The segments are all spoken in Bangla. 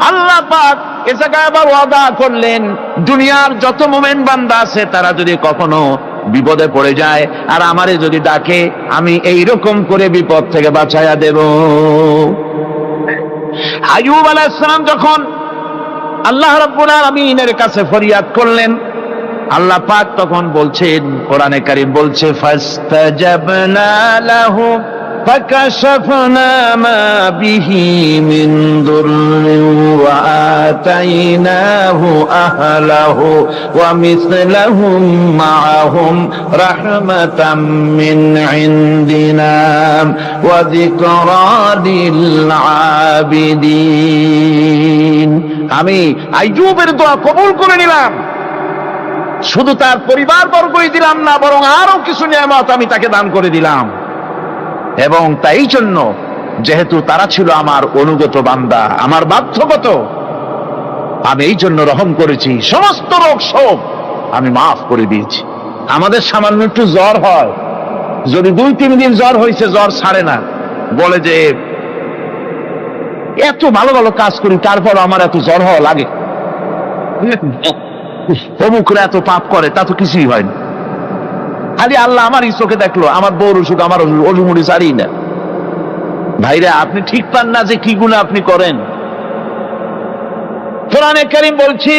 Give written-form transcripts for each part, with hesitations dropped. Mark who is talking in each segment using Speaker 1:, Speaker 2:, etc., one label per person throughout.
Speaker 1: আল্লাহ পাক এ জায়গায় আবার ওয়াদা করলেন, দুনিয়ার যত মুমিন বান্দা আছে তারা যদি কখনো বিপদে পড়ে যায় আর আমারে যদি ডাকে, আমি এইরকম করে বিপদ থেকে বাঁচাইয়া দেব। আইয়ুব আলাইহিস সালাম যখন আল্লাহ রাব্বুল আলামিনের কাছে ফরিয়াদ করলেন, আল্লাহ পাক তখন বলছেন, কোরআনে কারীম বলছে, ফাস্তাজাবনা লাহু ফাকাশাফনা মা বিহি মিন দুররিন ওয়া আতাইনাহু আহলাহু ওয়া মিসলাহুম মাআহুম রাহমাতাম মিন ইনদিনা ওয়া যিকরা লিল আবিদিন। আমি আইয়ুবের দোয়া কবুল করে নিলাম, শুধু তার পরিবার বর্গই দিলাম না, বরং আরো কিছু নিয়ামত আমি তাকে দান করে দিলাম। এবং তাই জন্য যেহেতু তারা ছিল আমার অনুগত বান্দা, আমার বাধ্যগত, আমি এই জন্য রহম করেছি, সমস্ত রোগ শোক আমি মাফ করে দিয়েছি। আমাদের সামান্য একটু জ্বর হয়, যদি 2-3 দিন জ্বর হয়েছে, জ্বর ছাড়ে না, বলে যে এত ভালো ভালো কাজ করি তারপর আমার এত জ্বর হওয়া লাগে, অমুকরা এত পাপ করে, তা তো কিছুই হয়নি। খালি আল্লাহ আমার চোখে দেখলো, আমার বউর অসুখ, আমার অজুমুড়ি ছাড়ি না। ভাইরা, আপনি ঠিক পান না যে কি গুনাহ আপনি করেন। কোরআনে কারীম বলছি,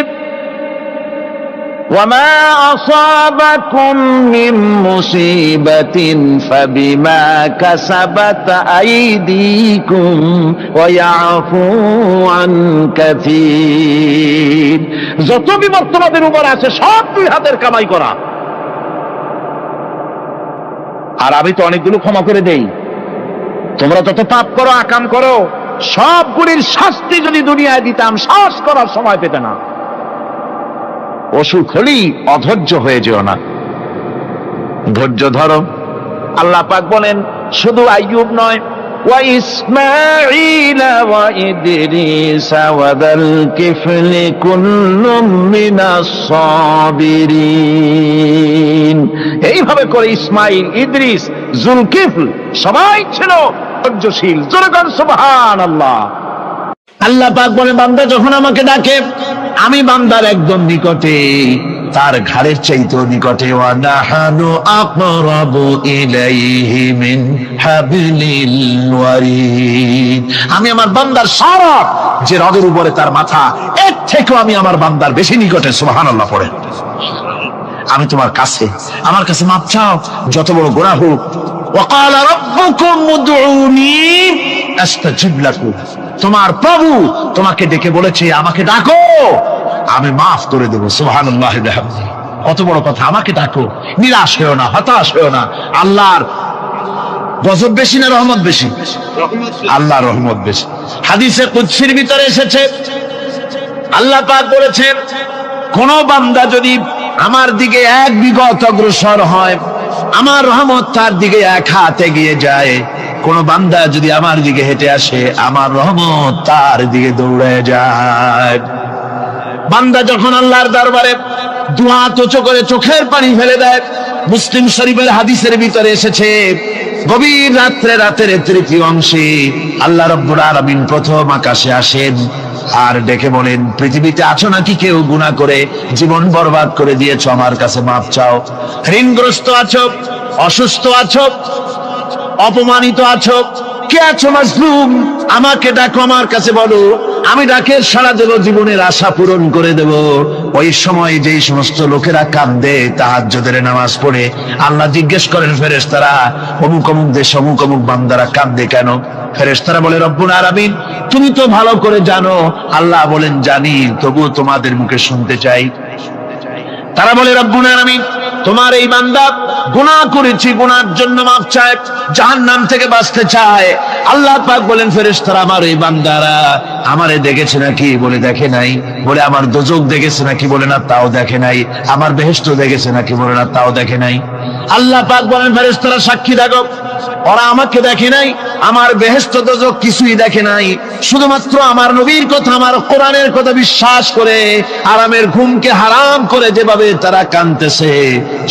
Speaker 1: ওয়ামা আসাবাকুম মিন মুসিবাতিন ফাবিমা কাসাবাত আইদিকুম ওয়া ইয়াফু আন কাসীর। যত বিপদ তোমাদের উপর আছে সব দুই হাতের কামাই করা, আর আমি তো অনেকগুলো ক্ষমা করে দেই। তোমরা যত পাপ করো, আকাম করো, সবগুলির শাস্তি যদি দুনিয়ায় দিতাম, শ্বাস করার সময় পেতে না। অসুখ হলেই অধৈর্য হয়ে যেও না, ধৈর্য ধরো। আল্লাহ পাক বলেন, শুধু আইয়ুব নয়, ওয়া ইসমাঈল ওয়া ইদরিস ওয়া যাল কিফলি কুল্লুম মিনাস সাবিরিন। এইভাবে করে ইসমাঈল, ইদ্রিস, যুলকিফল সবাই ছিল ধৈর্যশীল। জোরে বলেন সুবহানাল্লাহ। আল্লাহ পাক বলে, বান্দা যখন আমাকে ডাকে, আমি বান্দার একদম নিকটে, তার ঘাড়ের চাইতেও নিকটে। ওয়া নাহানু আকরাবু ইলাইহি মিন হাবলিল ওয়ারিদ। আমি আমার বান্দার সারা যে রগের উপরে তার মাথা, এর থেকেও আমি আমার বান্দার বেশি নিকটে। সুবহানাল্লাহ পড়েন। আমি তোমার কাছে, আমার কাছে মাপ চাও, যত বড় গুনাহ হোক। ওয়া ক্বালা রাব্বুকুম উদউনি আস্তাজিব লাকুম। তোমার প্রভু তোমাকে ডেকে বলেছে, আমাকে ডাকো, আমি মাফ করে দেবো। সুবহানাল্লাহ বিহামদিহি। কত বড় কথা, আমাকে ডাকো, নিরাশ হয়েও না, হতাশ হয়েও না। আল্লাহর গজব বেশি না রহমত বেশি? আল্লাহর রহমত বেশি। হাদিসে কুদসির ভিতরে এসেছে, আল্লাহ পাক বলেছেন, কোন বান্দা যদি আমার দিকে 1 বিঘত অগ্রসর হয়, আমার রহমত তার দিকে 1 হাত এগিয়ে যায়। কোন বান্দা যদি আমার দিকে হেঁটে আসে, আমার রহমত তার দিকে দৌড়ে যায়। বান্দা যখন আল্লাহর দরবারে 2 হাত উঁচু করে চোখের পানি ফেলে দেয়, মুসলিম শরীফের হাদিসের ভিতরে এসেছে, গভীর রাত্রে, রাতের 3য় অংশে আল্লাহ রাব্বুল আলামিন প্রথম আকাশে আসেন আর ডেকে বলেন, পৃথিবীতে আছো নাকি কেউ গুনাহ করে জীবন বরবাদ করে দিয়েছো, আমার কাছে মাফ চাও। ঋণগ্রস্ত আছো, অসুস্থ আছো, অপমানিত আছো, কে আছো মাজলুম, আমাকে ডাকো, আমার কাছে বলো, আমি ডাকে সাড়া দেব, জীবনের আশা পূরণ করে দেব। ওই সময় যেই সমস্ত লোকেরা কাঁদে তাহাজ্জুদের নামাজ পড়ে, আল্লাহ জিজ্ঞেস করেন ফেরেশতারা, অমুক অমুক দেশ অমুক অমুক বান্দারা কাঁদে কেন? ফেরেশতারা বলে, রব্বুল আলামিন তুমি তো ভালো করে জানো। আল্লাহ বলেন, জানি, তবুও তোমাদের মুখে শুনতে চাই। তারা বলে, রব্বুল আলামিন তোমার এই বান্দা গুনাহ করেছি, গুনার জন্য মাফ চায়, জাহান্নাম থেকে বাঁচতে চায়। আল্লাহ পাক বলেন, ফেরেশতারা আমার এই বান্দারা আমারে দেখেছে নাকি? বলে দেখে নাই। বলে আমার দোজখ দেখেছে নাকি? বলে না, তাও দেখে নাই। আমার বেহেশত দেখেছে নাকি? বলে না, তাও দেখে নাই। আল্লাহ পাক বলেন, ফেরেশতারা সাক্ষী থাকো, ওরা আমাকে দেখে নাই, আমার বেহেশত দোজখ কিছুই দেখে নাই, শুধুমাত্র আমার নবীর কথা, আমার কোরআনের কথা বিশ্বাস করে আরামের ঘুমকে হারাম করে যেভাবে তারা কাঁদতেছে,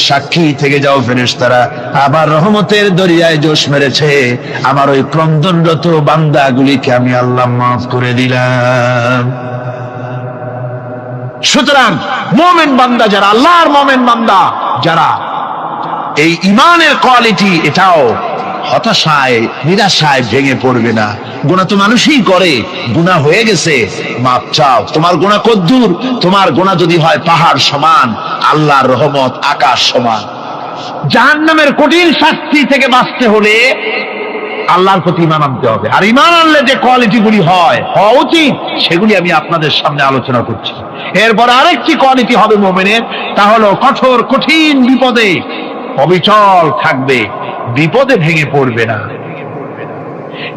Speaker 1: সাক্ষী থেকে যাও ফেরেশতারা, আবার রহমতের দরিয়ায় জোশ মেরেছে আমার ওই ক্রন্দনরত বান্দাগুলিকে আমি আল্লাহ মাফ করে দিলাম। সুতরাং মুমিন বান্দা যারা, আল্লাহর মুমিন বান্দা যারা, এই ইমানের কোয়ালিটি, এটাও হতাশায় নিরাশায় ভেঙে পড়বে না। গুনাহ তো মানুষই করে, গুনাহ হয়ে গেছে মাপ চাও। তোমার গুনাহ কদ্দুর? তোমার গুনাহ যদি হয় পাহাড় সমান, আল্লাহর রহমত আকাশ সমান। জাহান্নামের কঠিন শাস্তি থেকে বাঁচতে হলে আল্লাহর প্রতি ঈমান আনতে হবে। আর ঈমান আনলে যে কোয়ালিটি গুলি হওয়া উচিত, সেগুলি আমি আপনাদের সামনে আলোচনা করছি। এরপর আরেকটি কোয়ালিটি হবে মুমিনের, তা হলো কঠোর কঠিন বিপদে অবিচল থাকবে, বিপদে ভেঙে পড়বে না।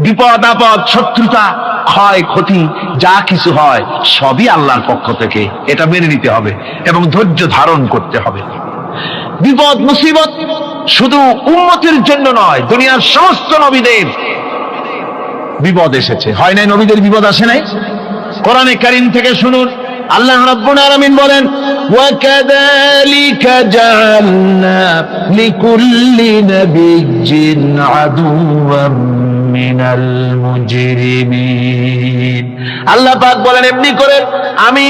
Speaker 1: বিপদ আপদ, শত্রুতা, ক্ষয় ক্ষতি যা কিছু হয় সবই আল্লাহর পক্ষ থেকে, এটা মেনে নিতে হবে এবং ধৈর্য ধারণ করতে হবে। বিপদ মুসিবত শুধু উম্মতের জন্য নয়, দুনিয়ার সমস্ত নবীদের বিপদ এসেছে, হয় নাই? নবীদের বিপদ আসে নাই? কোরআনে কারীম থেকে শুনুন, আল্লাহ রাব্বুল আলামিন বলেন, ওয়াকাযালিকা জাআলনা লিকুল্লি নাবিয়্যিন আদুওয়াম মিনাল মুজরিমিন। আল্লাহ পাক বলেন, এমনি করে আমি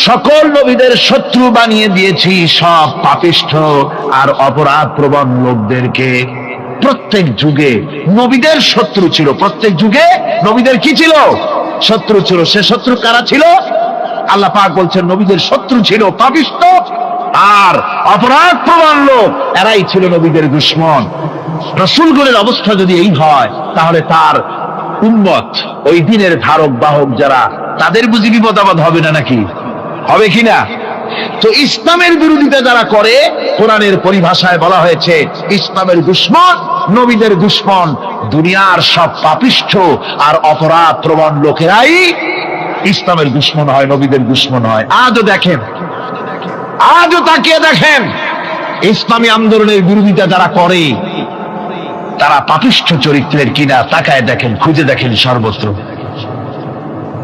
Speaker 1: সকল নবীদের শত্রু বানিয়ে দিয়েছি সব পাপিষ্ঠ আর অপরাধ প্রবণ লোকদেরকে। প্রত্যেক যুগে নবীদের শত্রু ছিল, প্রত্যেক যুগে নবীদের কি ছিল? শত্রু ছিল। সে শত্রু কারা ছিল? আল্লাহ পাক বলছেন নবীদের শত্রু ছিল পাপিষ্ঠ আর অপরাধ প্রবণ লোক, এরাই ছিল নবীদের দুশমন। রাসূলগণের অবস্থা যদি এই হয়, তাহলে তার উম্মত, ওই দিনের ধারক বাহক যারা, তাদের বুঝি বিপদ আপদ হবে না নাকি? হবে কিনা? তো ইসলামের বিরোধিতা যারা করে, কোরআনের পরিভাষায় বলা হয়েছে ইসলামের দুশমন, নবীদের দুশমন। দুনিয়ার সব পাপিষ্ঠ আর অপরাধ প্রবণ লোকেরাই ইসলামের দুশমন হয়, নবীদের দুশমন হয়। আজও দেখেন, আজও তাকিয়ে দেখেন, ইসলামী আন্দোলনের বিরোধিতা যারা করে তারা পাপিষ্ঠ চরিত্রের কিনা তাকায় দেখেন, খুঁজে দেখেন, সর্বত্র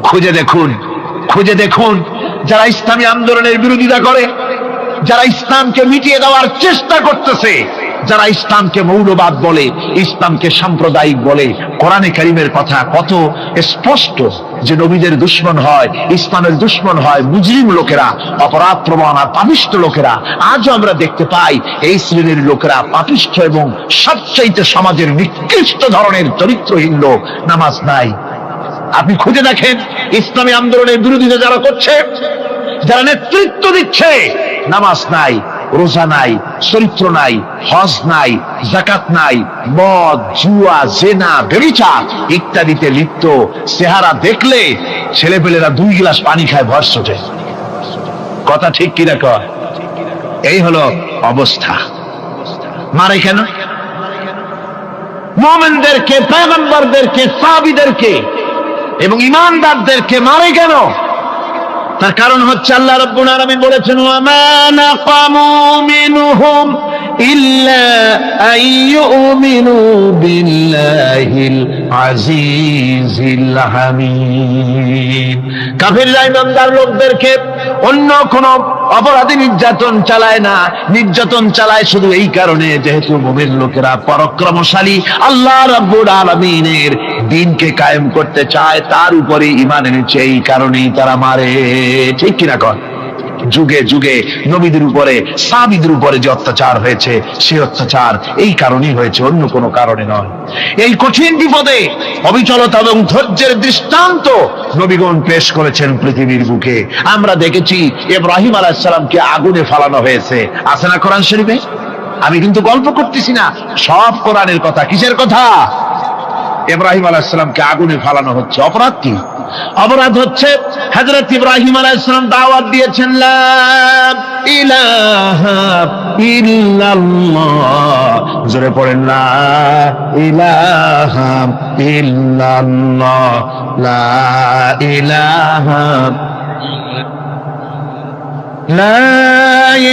Speaker 1: খুঁজে দেখুন, খুঁজে দেখুন। যারা ইসলামী আন্দোলনের বিরোধিতা করে, যারা ইসলামকে মিটিয়ে দেওয়ার চেষ্টা করতেছে, যারা ইসলামকে মৌলবাদ বলে, ইসলামকে সাম্প্রদায়িক বলে, কোরআনে কারীমের কথা কত স্পষ্ট যে নবীদের দুশমন হয়, ইসলামের দুশমন হয় মুজরিম লোকেরা, অপরাধ প্রবণ আর পাপিষ্ঠ লোকেরা। আজও আমরা দেখতে পাই এই শ্রেণীর লোকেরা পাপিষ্ঠ এবং সবচাইতে সমাজের নিকৃষ্ট ধরনের চরিত্রহীন লোক। নামাজ নাই। আপনি খুঁজে দেখেন ইসলামী আন্দোলনের বিরোধিতা যারা করছে, যারা নেতৃত্ব দিচ্ছে, নামাজ নাই, রোজা নাই, চরিত্র নাই, হজ নাই, যাকাত নাই, মদ, জুয়া, জেনা, ব্যভিচার ইত্যাদিতে লিপ্ত। চেহারা দেখলে ছেলেপেলেরা 2 গ্লাস পানি খায় ভর ছোটে। কথা ঠিক কিনা কয়? এই হলো অবস্থা। মারে কেন? মুমিনদেরকে, পয়গম্বরদেরকে, সাহাবীদেরকে এবং ঈমানদারদেরকে মারে কেন? তার কারণ হচ্ছে আল্লাহ রাব্বুল আলামিন বলেছেন, ওয়া মা নাকামু মিনহুম ইল্লা আইয়ুমিনু বিল্লাহিল আজিজিল হামিদ। কাফিররা ঈমানদার লোকদেরকে অন্য কোন অপরাধী নির্যাতন চালায় না, নির্যাতন চালায় শুধু এই কারণে যেহেতু মুমিন লোকেরা পরাক্রমশালী, আল্লাহ রাব্বুল আলামিনের দ্বীনকে কায়েম করতে চায়, তার উপরে ঈমান এনেছে, এই কারণেই তারা মারে। ঠিক কিনা কর? যুগে যুগে নবীদের উপরে, সাহাবীদের উপরে যে অত্যাচার হয়েছে, সেই অত্যাচার এই কারণেই হয়েছে, অন্য কোনো কারণে নয়। এই কঠিন বিপদে অবিচলতা এবং ধৈর্যের দৃষ্টান্ত নবীগণ পেশ করেছেন পৃথিবীর বুকে। আমরা দেখেছি ইব্রাহিম আলাইহিস সালামকে আগুনে ফালানো হয়েছে, আছে না কোরআন শরীফে? আমি কিন্তু গল্প করতেছি না, সব কোরআনের কথা। কিসের কথা? ইব্রাহিম আলাইহিস সালামকে আগুনে ফালানো হচ্ছে। অপরাধ কি? অপরাধ হচ্ছে হযরত ইব্রাহিম আলাইহিস সালাম দাওয়াত দিয়েছেন, লা ইলাহা ইল্লাল্লাহ। জোরে পড়েন, লা ইলাহা ইল্লাল্লাহ, লা ইলাহা, লা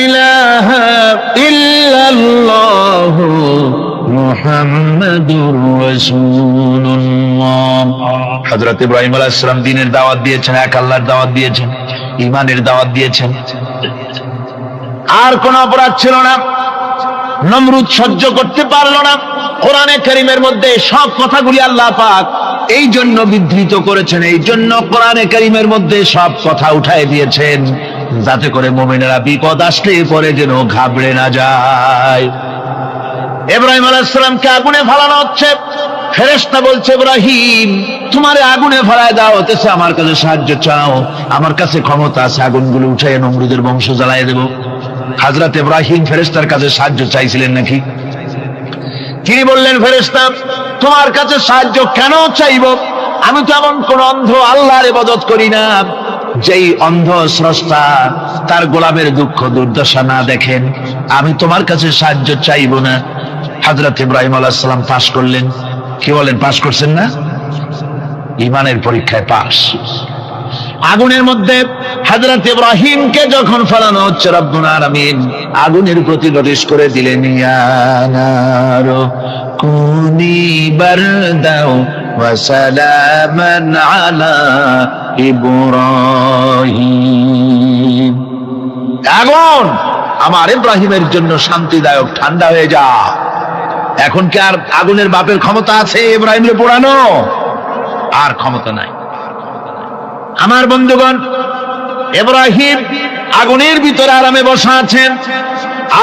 Speaker 1: ইলাহা ইল্লাল্লাহ, মুহাম্মাদুর রাসূলুল্লাহ। হযরত ইব্রাহিম আলাইহিস সালাম দ্বীনের দাওয়াত দিয়েছেন, এক আল্লাহর দাওয়াত দিয়েছেন, ঈমানের দাওয়াত দিয়েছেন। আর কোন অপরাধ ছিল না। নমরুদ সহ্য করতে পারল না। কোরআনে কারীমের মধ্যে সব কথাগুলি আল্লাহ পাক এই জন্য বিধৃত করেছেন, এই জন্য কোরআনে কারীমের মধ্যে সব কথা উঠায় দিয়েছেন, যাতে করে মুমিনেরা বিপদ আসলে পরে যেন ঘাবড়ে না যায়। ইব্রাহিম আলাইহিস সালামকে আগুনে ফেলানো হচ্ছে। ফেরেশতা বলছে, ইব্রাহিম তোমারে আগুনে ফেলায় দেওয়া হতেছে, আমার কাছে সাহায্য চাও, আমার কাছে ক্ষমতা আছে, আগুনগুলো উঠাইয়া নমরুদের বংশ জ্বালায় দেব। হযরত ইব্রাহিম ফেরেশতার কাছে সাহায্য চাইছিলেন নাকি? তিনি বললেন, ফেরেশতা তোমার কাছে সাহায্য কেন চাইব? আমি তো এমন কোন অন্ধ আল্লাহর ইবাদত করি না যেই অন্ধ স্রষ্টা তার গোলামের দুঃখ দুর্দশা না দেখেন। আমি তোমার কাছে সাহায্য চাইব না। হযরত ইব্রাহিম আলাইহিস সালাম পাশ করলেন। কি বলেন, পাশ করছেন না? ঈমানের পরীক্ষায় পাশ। আগুনের মধ্যে হযরত ইব্রাহিমকে যখন ফেলানো হচ্ছে, রব্বুল আলামিন আগুনের প্রতি নোটিশ করে দিলেন, ইয়া নারু কুনি বারদাও ওয়া সালামান আলা ইব্রাহিম। আগুন আমার ইব্রাহিমের জন্য শান্তিদায়ক, ঠান্ডা হয়ে যা। এখন কি আর আগুনের বাপের ক্ষমতা আছে ইব্রাহিমকে পোড়ানো? আর ক্ষমতা নাই। আমার বন্ধুগণ, ইব্রাহিম আগুনের ভিতরে আরামে বসা আছেন,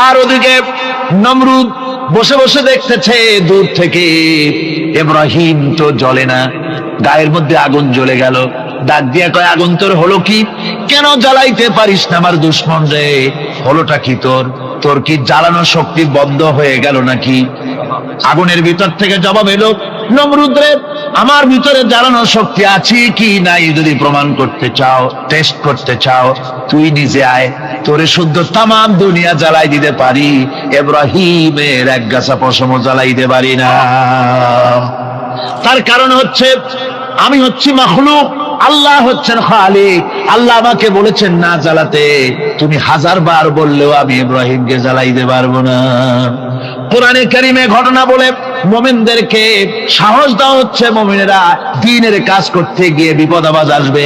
Speaker 1: আর ওদিকে নমরুদ বসে বসে দেখতেছে দূর থেকে। ইব্রাহিম তো জ্বলে না, গায়ের মধ্যে আগুন জ্বলে গেল। ডাক দিয়া কয়, আগুন তোর হলো কি? কেন জ্বালাইতে পারিস না আমার দুশমন রে? হলোটা কি তোর? তোর কি জ্বালানো শক্তি বন্ধ হয়ে গেল নাকি? আগুনের ভিতর থেকে জবাব এলো, নমরুদ রে, আমার ভিতরে জ্বালানো শক্তি আছে কি নাই যদি প্রমাণ করতে চাও, টেস্ট করতে চাও, তুই নিজে আয়, তোরে শুদ্ধ তামাম দুনিয়া জ্বালাই দিতে পারি, ইব্রাহিমের এক গাছা পশমও জ্বালাইতে পারি না। তার কারণ হচ্ছে আমি হচ্ছি মাখলুক, আল্লাহ হচ্ছেন খালিক। আল্লাহ আমাকে বলেছেন না জ্বালাতে, তুমি 1000 বার বললেও আমি ইব্রাহিমকে জ্বালাইতে পারবো না। কোরআনে কারীমে ঘটনা বলে মুমিনদেরকে সাহস দেওয়া হচ্ছে, মুমিনেরা দ্বীনের কাজ করতে গিয়ে বিপদ আবাজ আসবে,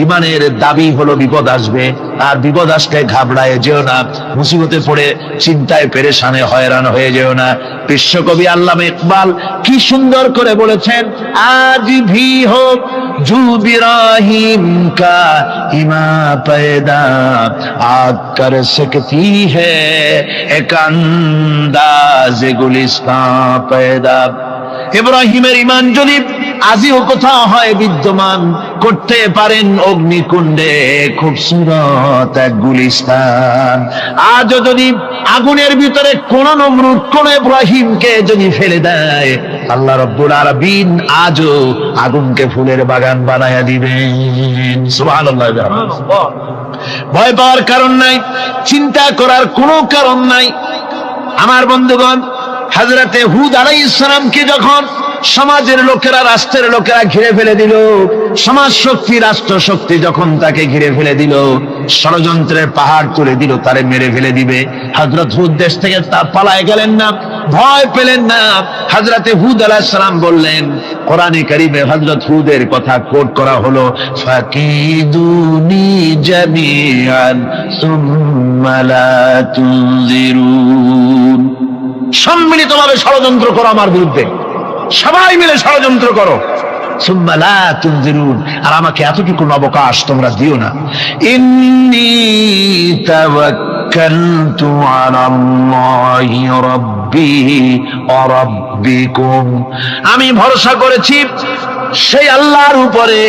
Speaker 1: ঈমানের দাবি হলো বিপদ আসবে, আর বিপদ আসলে ঘাবড়ায় যেও না, মুসিবতে পড়ে চিন্তায় পেরেশানে হয়রান হয়ে যেও না। বিশ্বকবি আল্লামা ইকবাল কি সুন্দর করে বলেছেন, আজ ভি হোক জু ইব্রাহিম কা ইমা पैदा आग कर सकती है एक अंदाज गुलिस्तां पैदा। ইব্রাহিমের ঈমান যদি আজিও কোথাও হয় বিদ্যমান, করতে পারেন অগ্নিকুণ্ডে খুবসুরত এক গুলিস্তান। আজও যদি আগুনের ভিতরে কোন নমরুদ কোন ইব্রাহিমকে যদি ফেলে দেয়, আল্লাহ রাব্বুল আলামিন আজও আগুনকে ফুলের বাগান বানায়া দিবেন। সুবহানাল্লাহ। ভয় পাওয়ার কারণ নাই, চিন্তা করার কোনো কারণ নাই। আমার বন্ধুগণ, হযরতে হুদ আলাইহিস সালামকে যখন সমাজের লোকেরা, রাষ্ট্রের লোকেরা ঘিরে ফেলে দিল, সমাজ শক্তি, রাষ্ট্র শক্তি যখন তাকে ঘিরে ফেলে দিল, ষড়যন্ত্রের পাহাড় তুলে দিল, তারে মেরে ফেলে দিবে, হযরত হুদ দেশ থেকে তা পালায় গেলেন না, ভয় পেলেন না। হযরতে হুদ আলাইহিস সালাম বললেন, কোরআনে কারীমে হযরত হুদের কথা কোট করা হলো, ফাকিদুনি জামিআন সুম্মা লা তুনজিরুন। সম্মিলিতভাবে ষড়যন্ত্র করো আমার বিরুদ্ধে, সবাই মিলে ষড়যন্ত্র করো, সুম্মা লা তুনজিরুন, আর আমাকে এতটুকু অবকাশ তোমরা দিও না। ইন্নী তাওয়াক্কালতু আলাল্লাহি রাব্বি ওয়া রাব্বিকুম, আমি ভরসা করেছি সেই আল্লাহর উপরে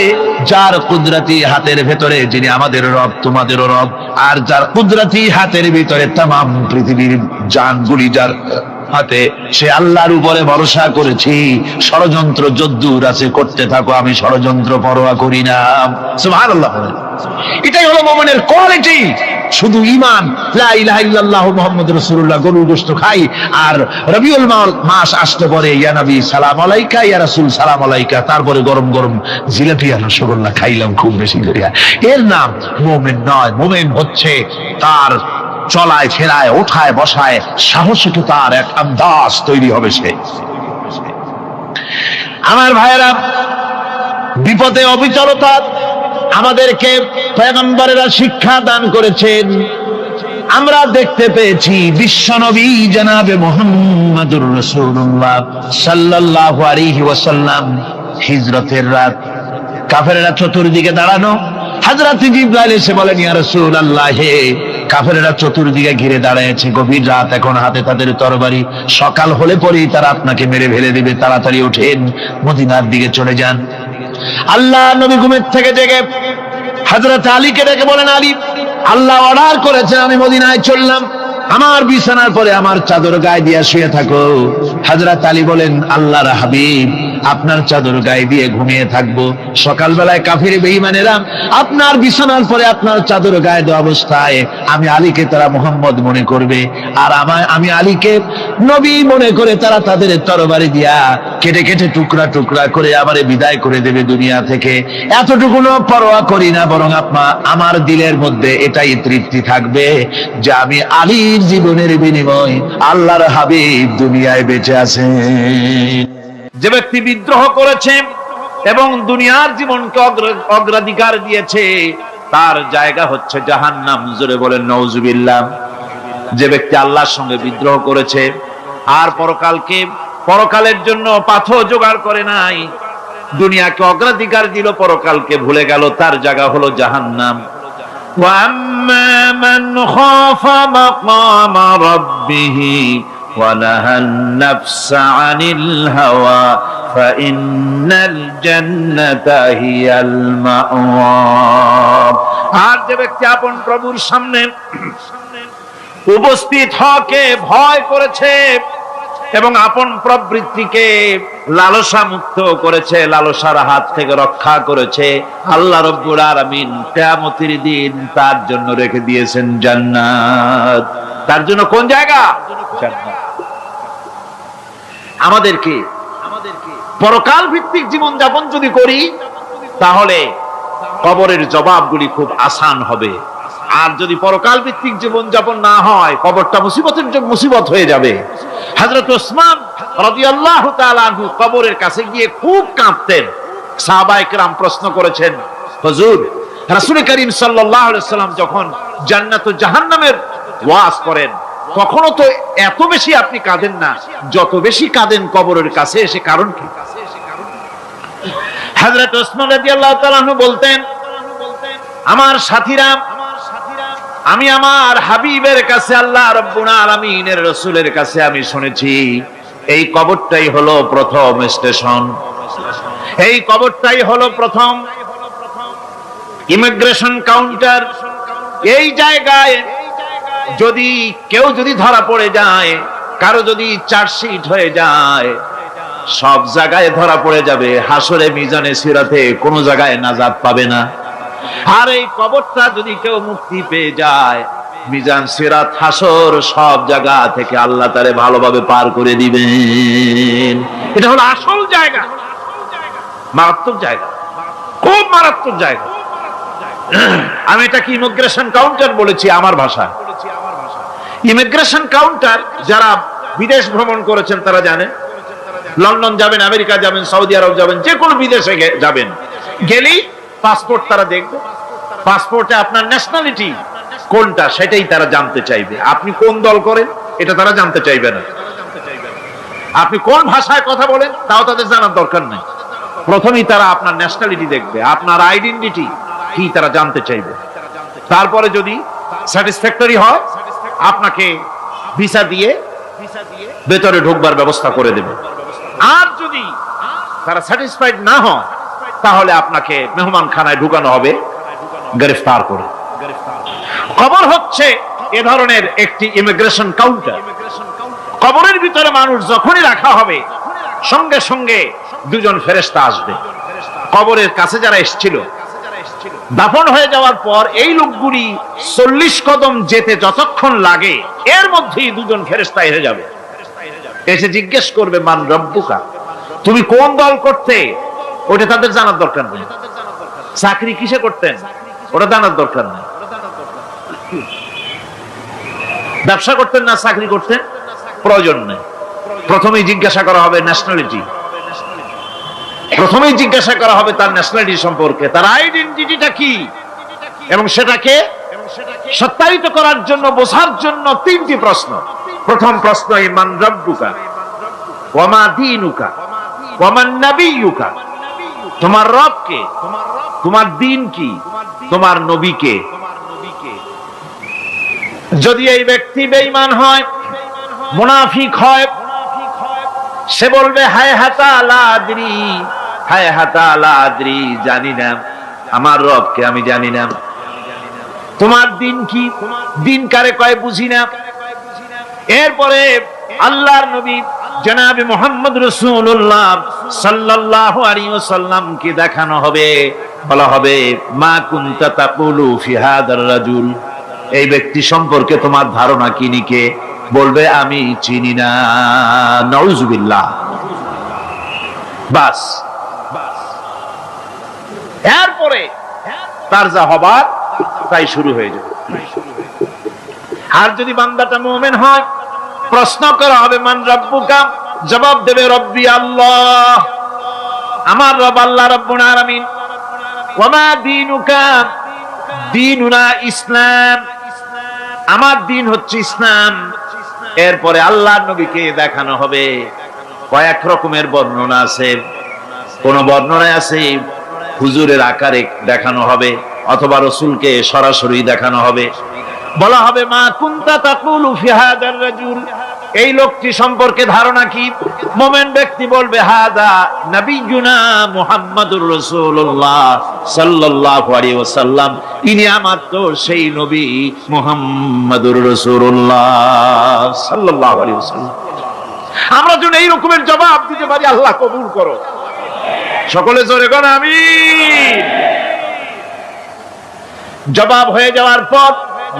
Speaker 1: যার কুদরতি হাতের ভেতরে, যিনি আমাদের রব তোমাদেরও রব, আর যার কুদরতি হাতের ভিতরে তামাম পৃথিবীর জানগুলি যার হাতে, সে আল্লাহর উপরে ভরসা করেছি। ষড়যন্ত্র যদ্দূর আছে করতে থাকো, আমি ষড়যন্ত্র পরোয়া করি না। সুবহানাল্লাহ। এটাই হলো মুমিনের কোয়ালিটি। শুধু ঈমান, লা ইলাহা ইল্লাল্লাহু মুহাম্মাদুর রাসূলুল্লাহ, গরুর গোশত খাই, আর রবিউল মাস আসতে পরে ইয়া নবী সালাম আলাইকা, ইয়া রাসূল সালাম আলাইকা, তারপরে গরম গরম জিলাপি আর রসগোল্লা খাইলাম খুব বেশি করিয়া, এর নাম মুমিন নয়। মুমিন হচ্ছে তার চলায় ফেরায় ওঠায় বসায় সাহসিকতার এক আন্দাজ তৈরি হবে সে। আমার ভাইয়েরা, বিপদে অবিচলতা আমাদেরকে পয়গম্বরেরা শিক্ষা দান করেছেন। আমরা দেখতে পেয়েছি বিশ্বনবী জনাবে মুহাম্মদুর রাসূলুল্লাহ সাল্লাল্লাহু আলাইহি ওয়াসাল্লাম হিজরতের রাত, কাফেররা চতুর্দিকে দাঁড়ানো, হযরত জিবরাইল এসে বলেন, ইয়া রাসূলুল্লাহ, হে কাফেররা চতুর্দিকে ঘিরে দাঁড়িয়েছে, গভীর রাত, এখন হাতে তাদের তরবারি, সকাল হলে পরেই তারা আপনাকে মেরে ফেলে দিবে, তাড়াতাড়ি ওঠেন, মদিনার দিকে চলে যান। আল্লাহ নবী ঘুমের থেকে জেগে হযরত আলীকে ডেকে বলেন, আলী, আল্লাহ অর্ডার করেছেন আমি মদিনায় চললাম, আমার বিছানার পরে আমার চাদর গায়ে দিয়ে শুয়ে থাকো। হযরত আলী বলেন, আল্লাহর হাবিব, আপনার চাদর গায়ে দিয়ে ঘুমিয়ে থাকবো, সকালবেলায় কাফির বেঈমানেরা আপনার বিছানার পরে আপনার চাদর গায়ে দেওয়া অবস্থায় আমি আলীকে তারা মুহাম্মদ মনে করবে, আর আমি আলীকে নবী মনে করে তারা তাদের তরবারি দিয়া কেটে কেটে টুকরা টুকরা করে আমারে বিদায় করে দেবে দুনিয়া থেকে। এতটুকুনো পরোয়া করি না, বরং আমার দিলের মধ্যে এটাই তৃপ্তি থাকবে যে আমি আলীর জীবনের বিনিময় আল্লাহর হাবিব দুনিয়ায় বেঁচে আছেন। যে ব্যক্তি বিদ্রোহ করেছে এবং দুনিয়ার জীবনকে অগ্রাধিকার দিয়েছে, তার জায়গা হচ্ছে জাহান্নাম। জোরে বলেন নাউজুবিল্লাহ। যে ব্যক্তি আল্লাহর সঙ্গে বিদ্রোহ করেছে আর পরকালের জন্য পাথর জোগাড় করে নাই, দুনিয়াকে অগ্রাধিকার দিল, পরকালকে ভুলে গেল, তার জায়গা হলো জাহান্নাম। وَأَمَّا مَنْ خَافَ مَقَامَ رَبِّهِ وَنَهَى النَّفْسَ عَنِ الْهَوَى فَإِنَّ الْجَنَّةَ هِيَ الْمَأْوَى। আর যে ব্যক্তি আপন প্রভুর সামনে উপস্থিত হওয়াকে ভয় করেছে এবং আপন প্রবৃত্তিকে লালসা মুক্ত করেছে, লালসার হাত থেকে রক্ষা করেছে, আল্লাহ রব্বুল আলামিন কিয়ামতের দিন তার জন্য রেখে দিয়েছেন জান্নাত। তার জন্য কোন জায়গা? জান্নাত। আমাদেরকে পরকাল ভিত্তিক জীবন যাপন যদি করি, তাহলে কবরের জবাবগুলি খুব আসান হবে। আর যদি পরকাল ভিত্তিক জীবন যাপন না হয়, কবরটা মুসিবত হয়ে যাবে। হযরত ওসমান রাদিয়াল্লাহু তাআলা আনহু কবরের কাছে গিয়ে খুব কাঁদতেন। সাহাবায়ে কেরাম প্রশ্ন করেছেন, হুজুর, রাসূল করিম সাল্লাল্লাহু আলাইহি ওয়াসাল্লাম যখন জান্নাত ও জাহান্নামের ওয়াজ করেন, কখনো তো এত বেশি আপনি কাঁদেন না, যত বেশি কাঁদেন কবরের কাছে এসে, কারণ কি? হযরত ওসমান রাদিয়াল্লাহু তাআলা আনহু বলতেন, আমার সাথীরা, আমি আমার হাবিবের কাছে, আল্লাহ রাব্বুল আলামিনের রাসূলের কাছে আমি শুনেছি, এই কবরটাই হলো প্রথম স্টেশন, এই কবরটাই হলো প্রথম ইমিগ্রেশন কাউন্টার। এই জায়গায় যদি কেউ ধরা পড়ে যায়, কারো যদি চার্জশিট হয়ে যায়, সব জায়গায় ধরা পড়ে যাবে, হাসরে মিজানে সিরাতে কোনো জায়গায় নাজাত পাবে না। আর এই কবরটা যদি কেউ মুক্তি পেয়ে যায়, মিজান সিরাত হাসর সব জায়গা থেকে আল্লাহ তারে ভালোভাবে পার করে দিবেন। এটা হলো আসল জায়গা, মারাত্মক জায়গা, খুব মারাত্মক জায়গা। আমি এটাকে ইমিগ্রেশন কাউন্টার বলেছি আমার ভাষায়। ইমিগ্রেশন কাউন্টার যারা বিদেশ ভ্রমণ করেছেন তারা জানেন। লন্ডন যাবেন, আমেরিকা যাবেন, সৌদি আরব যাবেন, যে কোনো বিদেশে যাবেন, গেলেই পাসপোর্ট তারা দেখবে। পাসপোর্টে আপনার ন্যাশনালিটি কোনটা সেটাই তারা জানতে চাইবে। আপনি কোন দল করেন এটা তারা জানতে চাইবে না। আপনি কোন ভাষায় কথা বলেন তাও তাদের জানার দরকার নেই। প্রথমেই তারা আপনার ন্যাশনালিটি দেখবে, আপনার আইডেন্টিটি কি তারা জানতে চাইবে। তারপরে যদি স্যাটিসফ্যাক্টরি হয়, আপনাকে ভিসা দিয়ে ভেতরে ঢোকবার ব্যবস্থা করে দেবে। আর যদি তারা স্যাটিসফাইড না হয়, তাহলে আপনাকে মেহমানখানায় ঢুকানো হবে গ্রেফতার করে। কবর হচ্ছে এ ধরনের একটি ইমিগ্রেশন কাউন্টার। কবরের ভিতরে মানুষ যখনই রাখা হবে, সঙ্গে সঙ্গে দুজন ফেরেশতা আসবে। কবরের কাছে যারা এসেছিল, দাফন হয়ে যাওয়ার পর এই লোকগুলি 40 কদম যেতে যতক্ষণ লাগে, এর মধ্যেই দুজন ফেরেশতা এসে যাবে। এসে জিজ্ঞেস করবে, মান রব্বুকা, তুমি কোন দল করতে? ওটা তাদের জানার দরকার নেই। চাকরি কিসে করতেন ওটা জানার দরকার নেই। ব্যবসা করতেন না চাকরি করতেন, প্রয়োজন নেই। প্রথমেই জিজ্ঞাসা করা হবে ন্যাশনালিটি, প্রথমেই জিজ্ঞাসা করা হবে তার ন্যাশনালিটি সম্পর্কে, তার আইডেন্টিটিটা কি, এবং সেটাকে সত্যায়িত করার জন্য, বোঝার জন্য তিনটি প্রশ্ন। প্রথম প্রশ্ন, মান রাব্বুকা ওয়া মা দীনুকা ওয়া মান নাবিয়্যুকা, তোমার রব কে, তোমার দ্বীন কি, তোমার নবী কে। যদি এই ব্যক্তি বেঈমান হয়, মুনাফিক হয়, সে বলবে হায় হাতা লা আদরি, হায় হাতা লা আদরি, জানি না আমার রবকে, আমি জানি না। তোমার দিন কি, দিন কারে কয় বুঝি না। এরপরে আল্লাহর নবী জনাবে মুহাম্মদ রাসূলুল্লাহ সাল্লাল্লাহু আলাইহি ওয়াসাল্লাম কে দেখানো হবে, বলা হবে মা কুনতা তাকুলু ফি হাদার রাজুল, এই ব্যক্তি সম্পর্কে তোমার ধারণা কি নিকে, বলবে আমি চিনি না। নাউযুবিল্লাহ। বাস, এরপরে তার যা হবার তাই শুরু হয়ে যাবে। আর যদি বান্দাটা মুমিন হয়, প্রশ্ন করা হবে মান রাব্বুকা, জবাব দেবে রব্বি আল্লাহ, আমার রব আল্লাহ রাব্বুল আলামিন। ওয়া মা দীনুকা, দীনুনা ইসলাম, আমার দিন হচ্ছে ইসলাম। এরপরে আল্লাহর নবীকে দেখানো হবে। কয়েক রকমের বর্ণনা আছে, কোন বর্ণনায় আছে হুজুরের আকারে দেখানো হবে, অথবা রাসূলকে সরাসরি দেখানো হবে। বলা হবে মা কুনতা তাকুলু ফি হাদার রাজুল, এই লোকটি সম্পর্কে ধারণা কি। মুমিন ব্যক্তি বলবে হাদা নবিয়ুনা মুহাম্মাদুর রাসূলুল্লাহ সাল্লাল্লাহু আলাইহি ওয়াসাল্লাম, ইনি আমার তো সেই নবী মুহাম্মাদুর রাসূলুল্লাহ সাল্লাল্লাহু আলাইহি ওয়াসাল্লাম। আমরা যেন এই রকমের জবাব দিতে পারি, আল্লাহ কবুল করো। সকলে জোরে বলেন আমিন। জবাব হয়ে যাওয়ার পর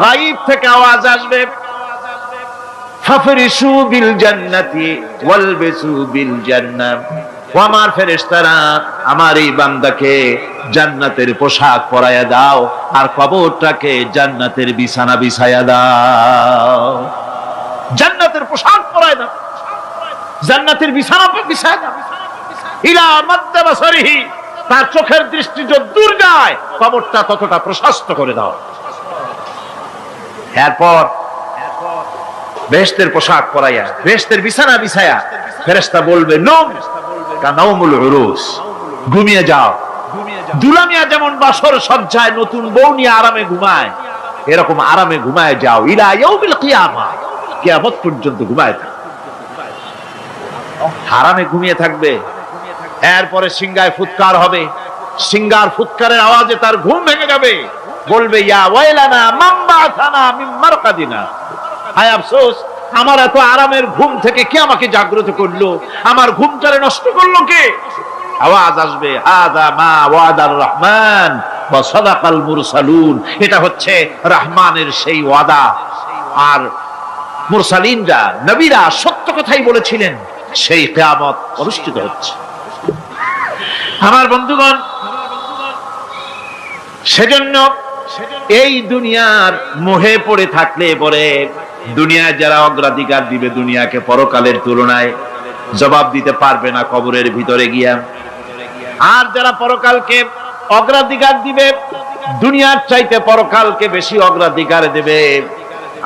Speaker 1: গায়ব থেকে আওয়াজ আসবে ফাফরিশু বিল জান্নাতি ওয়ালবিসু বিল জান্নাহ, ও আমার ফেরেশতারা আমার এই বান্দাকে জান্নাতের পোশাক পরায়া দাও, আর কবরটাকে জান্নাতের বিছানা বিছায়া দাও। জান্নাতের পোশাক পরায়া দাও, জান্নাতের বিছানা বিছায়া দাও। ইলা মাদ্দা বাসারিহি, তার চোখের দৃষ্টি যত দূর যায় কবরটা ততটা প্রশস্ত করে দাও। এরপর বেহেশতের পোশাক পরাইয়া, বেহেশতের বিছানা বিছায়া ফেরেশতা বলবে নম কানাউমুল উরুস, ঘুমিয়ে যাও। দুলামিয়া যেমন বাসর সজ্জায় নতুন বউ নিয়ে আরামে ঘুমায়, এরকম আরামে ঘুমায় যাও। ইলা ইয়াউমিল কিয়ামা, কিয়ামত পর্যন্ত ঘুমায় থাকো, আরামে ঘুমিয়ে থাকবে। এরপরে সিংহায় ফুৎকার হবে, সিংহার ফুৎকারের আওয়াজে তার ঘুম ভেঙে যাবে। বলবে ইয়া ওয়াইলানা মান বা'থানা মিন মারকাদিনা, হায় আফসোস, আমার এত আরামের ঘুম থেকে কে আমাকে জাগ্রত করলো, আমার ঘুমটারে নষ্ট করলো কে। আওয়াজ আসবে হাযা মা ওয়াদার রহমান ওয়া সাদাকাল মুরসালুন, এটা হচ্ছে রহমানের সেই ওয়াদা, আর মুরসালিনরা নবীরা সত্য কথাই বলেছিলেন, সেই কিয়ামত অনুষ্ঠিত হচ্ছে। আমার বন্ধুগণ, সেজন্য এই দুনিয়ার মোহে পড়ে থাকলে পরে দুনিয়ায় যারা অগ্রাধিকার দিবে দুনিয়াকে পরকালের তুলনায়, জবাব দিতে পারবে না কবরের ভিতরে গিয়া। আর যারা পরকালকে অগ্রাধিকার দিবে, দুনিয়ার চাইতে পরকালকে বেশি অগ্রাধিকার দেবে,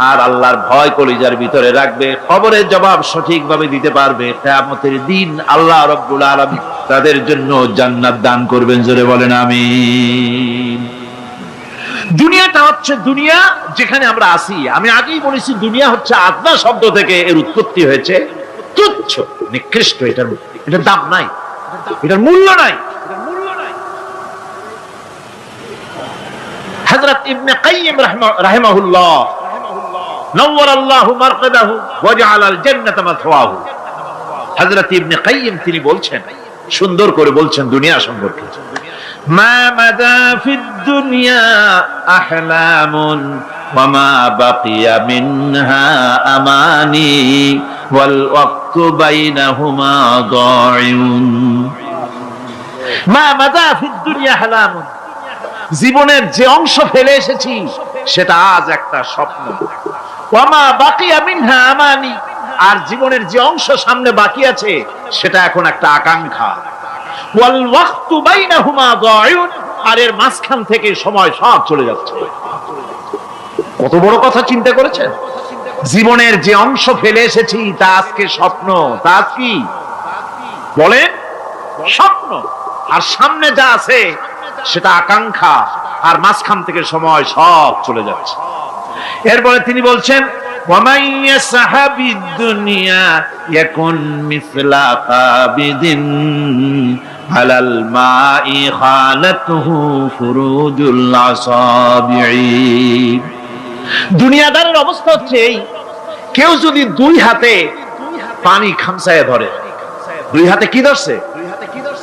Speaker 1: আর আল্লাহর ভয় কলিজার ভিতরে রাখবে, কবরের জবাব সঠিকভাবে দিতে পারবে, কিয়ামতের দিন আল্লাহ রাব্বুল আলামিন তাদের জন্য জান্নাত দান করবেন। জোরে বলেন আমিন। দুনিয়াটা হচ্ছে দুনিয়া যেখানে আমরা আছি। আমি আগেই বলেছি দুনিয়া হচ্ছে আদনা শব্দ থেকে এর উৎপত্তি হয়েছে। তুচ্ছ, নিকৃষ্ট, এটার দাম নাই, এটার মূল্য নাই। হযরত ইবনে কাইয়িম রাহিমাহুল্লাহ নওয়ারাল্লাহু মারকাদাহু ওয়া জাআলাল জান্নাতা মাথওয়াহু, হযরত ইবনে কাইয়িম তিনি বলছেন, সুন্দর করে বলছেন দুনিয়া সম্পর্কে, মা মাদা ফিদ দুনিয়া আহলামুন ওয়া মা বাকিয়া মিনহা আমানি ওয়াল ওয়াক্তু বাইনাহুমা দাইউন। মা মাদা ফিদ দুনিয়া আহলামুন, জীবনের যে অংশ ফেলে এসেছি সেটা আজ একটা স্বপ্ন। ওয়ামা বাকিয়া মিনহা আমানি, আর জীবনের যে অংশ সামনে বাকি আছে সেটা এখন একটা আকাঙ্ক্ষা। ওয়াল ওয়াক্তু বাইনাহুমা দায়ুন, আর এর মাঝখান থেকে সময় সব চলে যাচ্ছে। কত বড় কথা চিন্তা করেছেন? জীবনের যে অংশ ফেলে এসেছি তা আজকে স্বপ্ন, তা কি বলেন? স্বপ্ন। আর সামনে যা আছে সেটা আকাঙ্ক্ষা, আর মাঝখান থেকে সময় সব চলে যাচ্ছে। এরপরে তিনি বলছেন وَمَن يَسْحَبِ الدُّنْيَا يَكُنْ مِثْلَ قَابِضٍ عَلَى الْمَاءِ خَالَتْهُ فُرُوجُ الْأَصَابِعِ। দুনিয়াদারের অবস্থা হচ্ছে এই, কেউ যদি দুই হাতে পানি খামসায় ধরে, দুই হাতে কি ধরছে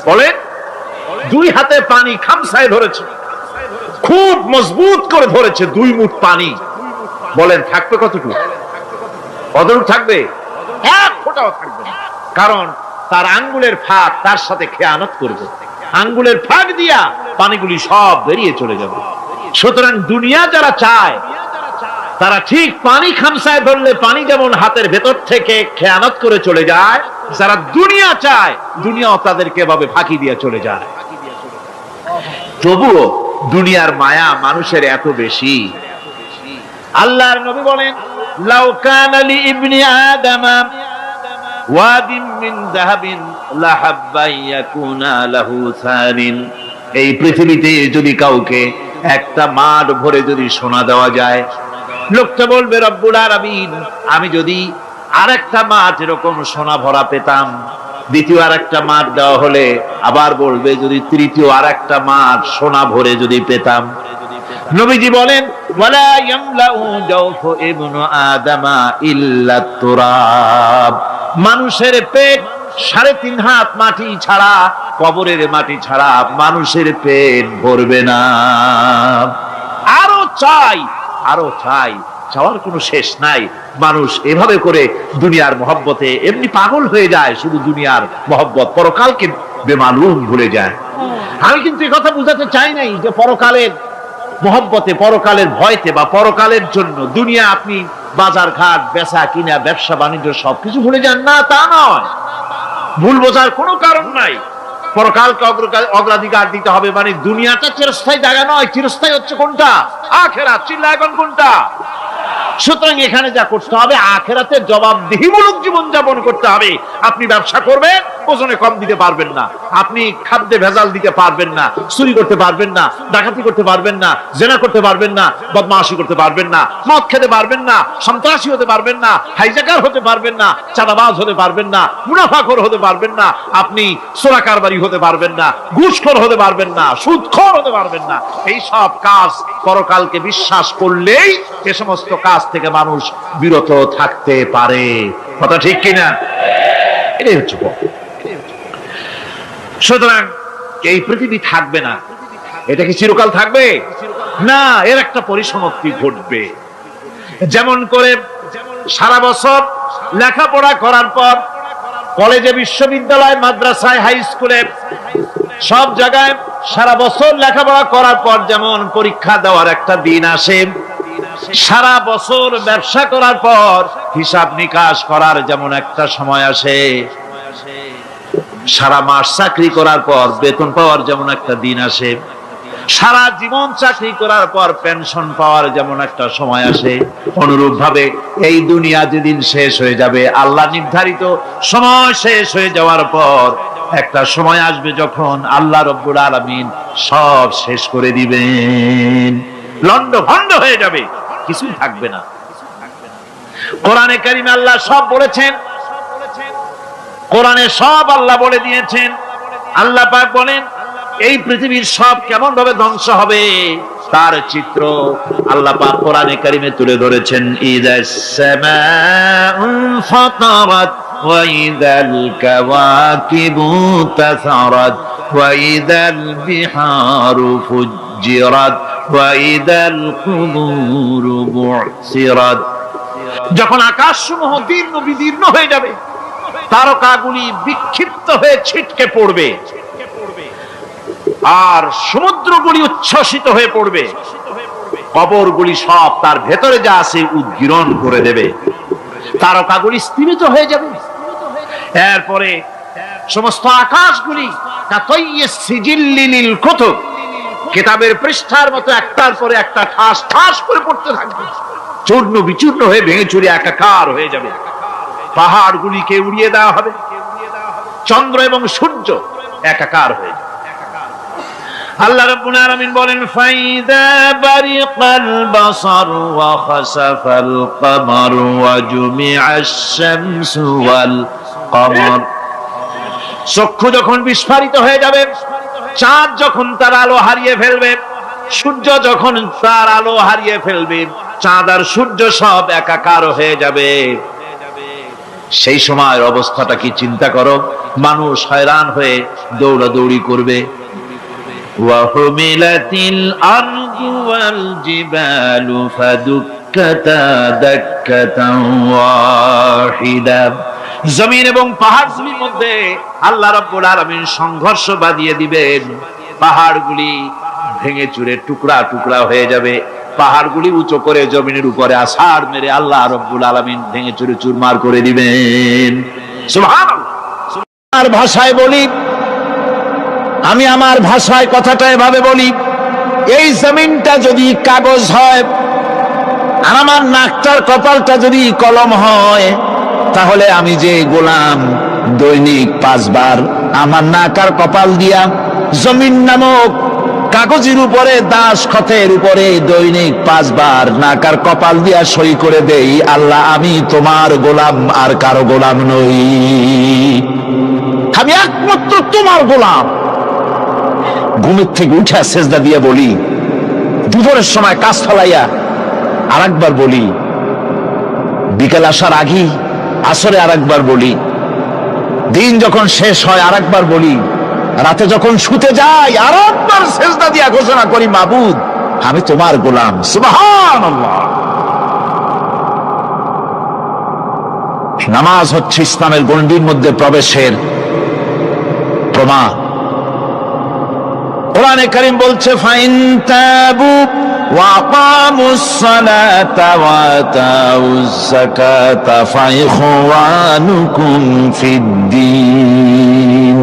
Speaker 1: বলেন? দুই হাতে পানি খামসায় ধরেছে, খুব মজবুত করে ধরেছে, 2 মুঠ পানি। বলেন থাকবে কতটুকু? কতটুকু থাকবে? 1 ফোঁটাও থাকবে না, কারণ তার আঙ্গুলের ফাঁক তার সাথে খেয়ানত করবে, আঙ্গুলের ফাঁক দিয়া পানিগুলি সব বেরিয়ে চলে যাবে। সুতরাং দুনিয়া যারা চায় তারা ঠিক পানি খামসায় ধরলে পানি যেমন হাতের ভেতর থেকে খেয়ানত করে চলে যায়, যারা দুনিয়া চায় দুনিয়াও তাদেরকে এভাবে ফাঁকি দিয়ে চলে যায়। তবুও দুনিয়ার মায়া মানুষের এত বেশি। আল্লাহর নবী বলেন লাউ কানা লি ইবনি আদামা ওয়াদিন মিন যাহাবিন লাহাব্বা ইয়াকুনা লাহু সারিন, এই পৃথিবীতে যদি কাউকে একটা মাঠ ভরে যদি সোনা দেওয়া যায়, লোকটা বলবে রব্বুল আলামিন আমি যদি আরেকটা মাঠ এরকম সোনা ভরা পেতাম। দ্বিতীয় আরেকটা মাঠ দেওয়া হলে আবার বলবে যদি তৃতীয় আরেকটা মাঠ সোনা ভরে যদি পেতাম। নবীজি বলেন ওয়ালা ইয়ামলাউ জাওফু ইবনু আদামা ইল্লা তুরাব, মানুষের পেট 3.5 হাত মাটি ছাড়া, কবরের মাটি ছাড়া মানুষের পেট ভরবে না। আরো চাই, আরো চাই, চাওয়ার কোনো শেষ নাই। মানুষ এভাবে করে দুনিয়ার মহব্বতে এমনি পাগল হয়ে যায়, শুধু দুনিয়ার মহব্বত, পরকালকে বেমালুম ভুলে যায়। আমি কিন্তু এই কথা বুঝাতে চাই নাই যে পরকালের মহব্বতে, পরকালের ভয়তে বা পরকালের জন্য দুনিয়া আপনি বাজার ঘাট বেচা কিনা ব্যবসা বাণিজ্য সবকিছু ভুলে যান, না তা নয়। ভুল বোঝার কোনো কারণ নাই। পরকালকে অগ্রাধিকার দিতে হবে, মানে দুনিয়াটা চিরস্থায়ী জায়গা নয়, চিরস্থায়ী হচ্ছে কোনটা? আখিরাত। চিল্লা এখন কোনটা? সুতরাং এখানে যা করতে হবে আখিরাতে জবাবদিহিমূলক জীবন যাপন করতে হবে। আপনি ব্যবসা করবেন, ওজনে কম দিতে পারবেন না, আপনি খাদ্যে ভেজাল দিতে পারবেন না, চুরি করতে পারবেন না, ডাকাতি করতে পারবেন না, জেনা করতে পারবেন না, বদমাশি করতে পারবেন না, মদ খেতে পারবেন না, সন্ত্রাসী হতে পারবেন না, হাইজাকার হতে পারবেন না, চাঁদাবাজ হতে পারবেন না, মুনাফাখোর হতে পারবেন না, আপনি চোরা কারবারি হতে পারবেন না, ঘুষখোর হতে পারবেন না, সুদখোর হতে পারবেন না। এই সব কাজ পরকালকে বিশ্বাস করলেই এ সমস্ত কাজ থেকে মানুষ বিরত থাকতে পারে। কথা ঠিক কিনা? এটাই হচ্ছে। সুতরাং এই পৃথিবী থাকবে না, এটা কি চিরকাল থাকবে? না, এর একটা পরিসমাপ্তি ঘটবে। যেমন করে সারা বছর লেখাপড়া করার পর কলেজে, বিশ্ববিদ্যালয়, মাদ্রাসায়, হাই স্কুলে সব জায়গায় সারা বছর লেখাপড়া করার পর যেমন পরীক্ষা দেওয়ার একটা দিন আসে, সারা বছর ব্যবসা করার পর হিসাব নিকাশ করার যেমন একটা সময় আসে, সারা মাস চাকরি করার পর বেতন পাওয়ার যেমন একটা দিন আসে, সারা জীবন চাকরি করার পর পেনশন পাওয়ার যেমন একটা সময় আসে, অনুরূপ ভাবে এই দুনিয়া যেদিন শেষ হয়ে যাবে, আল্লাহ নির্ধারিত সময় শেষ হয়ে যাওয়ার পর একটা সময় আসবে যখন আল্লাহ রব্বুল আলামিন সব শেষ করে দিবেন, লন্ড ভন্ড হয়ে যাবে, কিছুই থাকবে না। কোরআনে কারিমে আল্লাহ সব বলেছেন, কোরআনে সব আল্লাহ বলে দিয়েছেন। আল্লাহ পাক বলেন এই পৃথিবীর সব কেমন ভাবে ধ্বংস হবে তার চিত্র আল্লাহ পাক কোরআনে কারিমে তুলে ধরেছেন। ইযাস সামাউ ফাতারাত ওয়া ইযাল কাওয়াকিবু তাসারাত ওয়া ইযাল বিহারু ফুজ্জিরাত ওয়া ইযাল কুবুরু বু'সিরাত। যখন আকাশসমূহ দীর্ণ বিদীর্ণ হয়ে যাবে, তারকাগুলি বিক্ষিপ্ত হয়ে ছিটকে পড়বে, আর সমুদ্রগুলি উচ্ছ্বসিত হয়ে পড়বে, কবরগুলি সব তার ভেতরে যা আছে উদ্গীরণ করে দেবে, তারকাগুলি স্থিমিত হয়ে যাবে। এরপরে সমস্ত আকাশগুলি কিতাবের পৃষ্ঠার মতো একটার পরে একটা ঠাস ঠাস করে পড়তে থাকবে, চূর্ণ বিচূর্ণ হয়ে ভেঙে চুরে একাকার হয়ে যাবে। পাহাড়গুলিকে উড়িয়ে দেওয়া হবে, চন্দ্র এবং সূর্য একাকার হয়ে যাবে। আল্লাহ রাব্বুল আলামিন বলেন, ফাইদা বারিকাল বাসার ওয়া খাসাফাল কমার ওয়া জুমিআশ শামসু ওয়াল কমার। চক্ষু যখন বিস্ফারিত হয়ে যাবে, চাঁদ যখন তার আলো হারিয়ে ফেলবে, সূর্য যখন তার আলো হারিয়ে ফেলবে, চাঁদ আর সূর্য সব একাকার হয়ে যাবে। সেই সময়ের অবস্থাটা কি চিন্তা করো। মানুষ হয়রান হয়ে দৌড়াদৌড়ি করবে। ওয়াহুমিলাতিল আরদু ওয়াল জিবালু ফাদুক্কাতা দাক্কাতান ওয়াহিদা। জমিন এবং পাহাড়গুলির মধ্যে আল্লাহ রাব্বুল আলামিন সংঘর্ষ বাঁধিয়ে দিবেন। পাহাড়গুলি ভেঙে চুরে টুকরা টুকরা হয়ে যাবে। পাহাড়গুলি উঁচু করে জমিনের উপরে আছাড় মেরে আল্লাহ রাব্বুল আলামিন ভেঙে চুরে চুরমার করে দিবেন। সুবহানাল্লাহ। আমার ভাষায় বলি, আমি আমার ভাষায় কথাটা এভাবে বলি, এই জমিনটা যদি কাগজ হয় আর আমার নাকটার কপালটা যদি কলম হয়, তাহলে আমি যে গোলাম দৈনিক 5 বার আমার নাক আর কপাল দিয়া জমিন নামক কাগজের উপরে দাসখতের উপরে দৈনিক 5 বার নাক আর কপাল দিয়া সই করে দেই, আল্লাহ আমি তোমার গোলাম আর কারো গোলাম নই, আমি একমাত্র তোমার গোলাম। ঘুমের থেকে উঠে সেজদা দিয়ে বলি, দুপুরের সময় কাজ ফলাইয়া আর একবার বলি, বিকেল আসার আগেই আসরে আর একবার বলি, দিন যখন শেষ হয় আর একবার বলি, রাতে যখন শুতে যাই আর একবার সেজদা দিয়া ঘোষণা করি, মাবুদ আমি তোমার গোলাম। সুবহানাল্লাহ। নামাজ হচ্ছে ইসলামের গণ্ডির মধ্যে প্রবেশের প্রমাণ। কোরআনে কারীম বলছে, ফাইন তাবু ওয়া আকামুস সালাতা ওয়া আতাউজ যাকাতা ফাইখওয়ানুকুম ফিদ্দীন।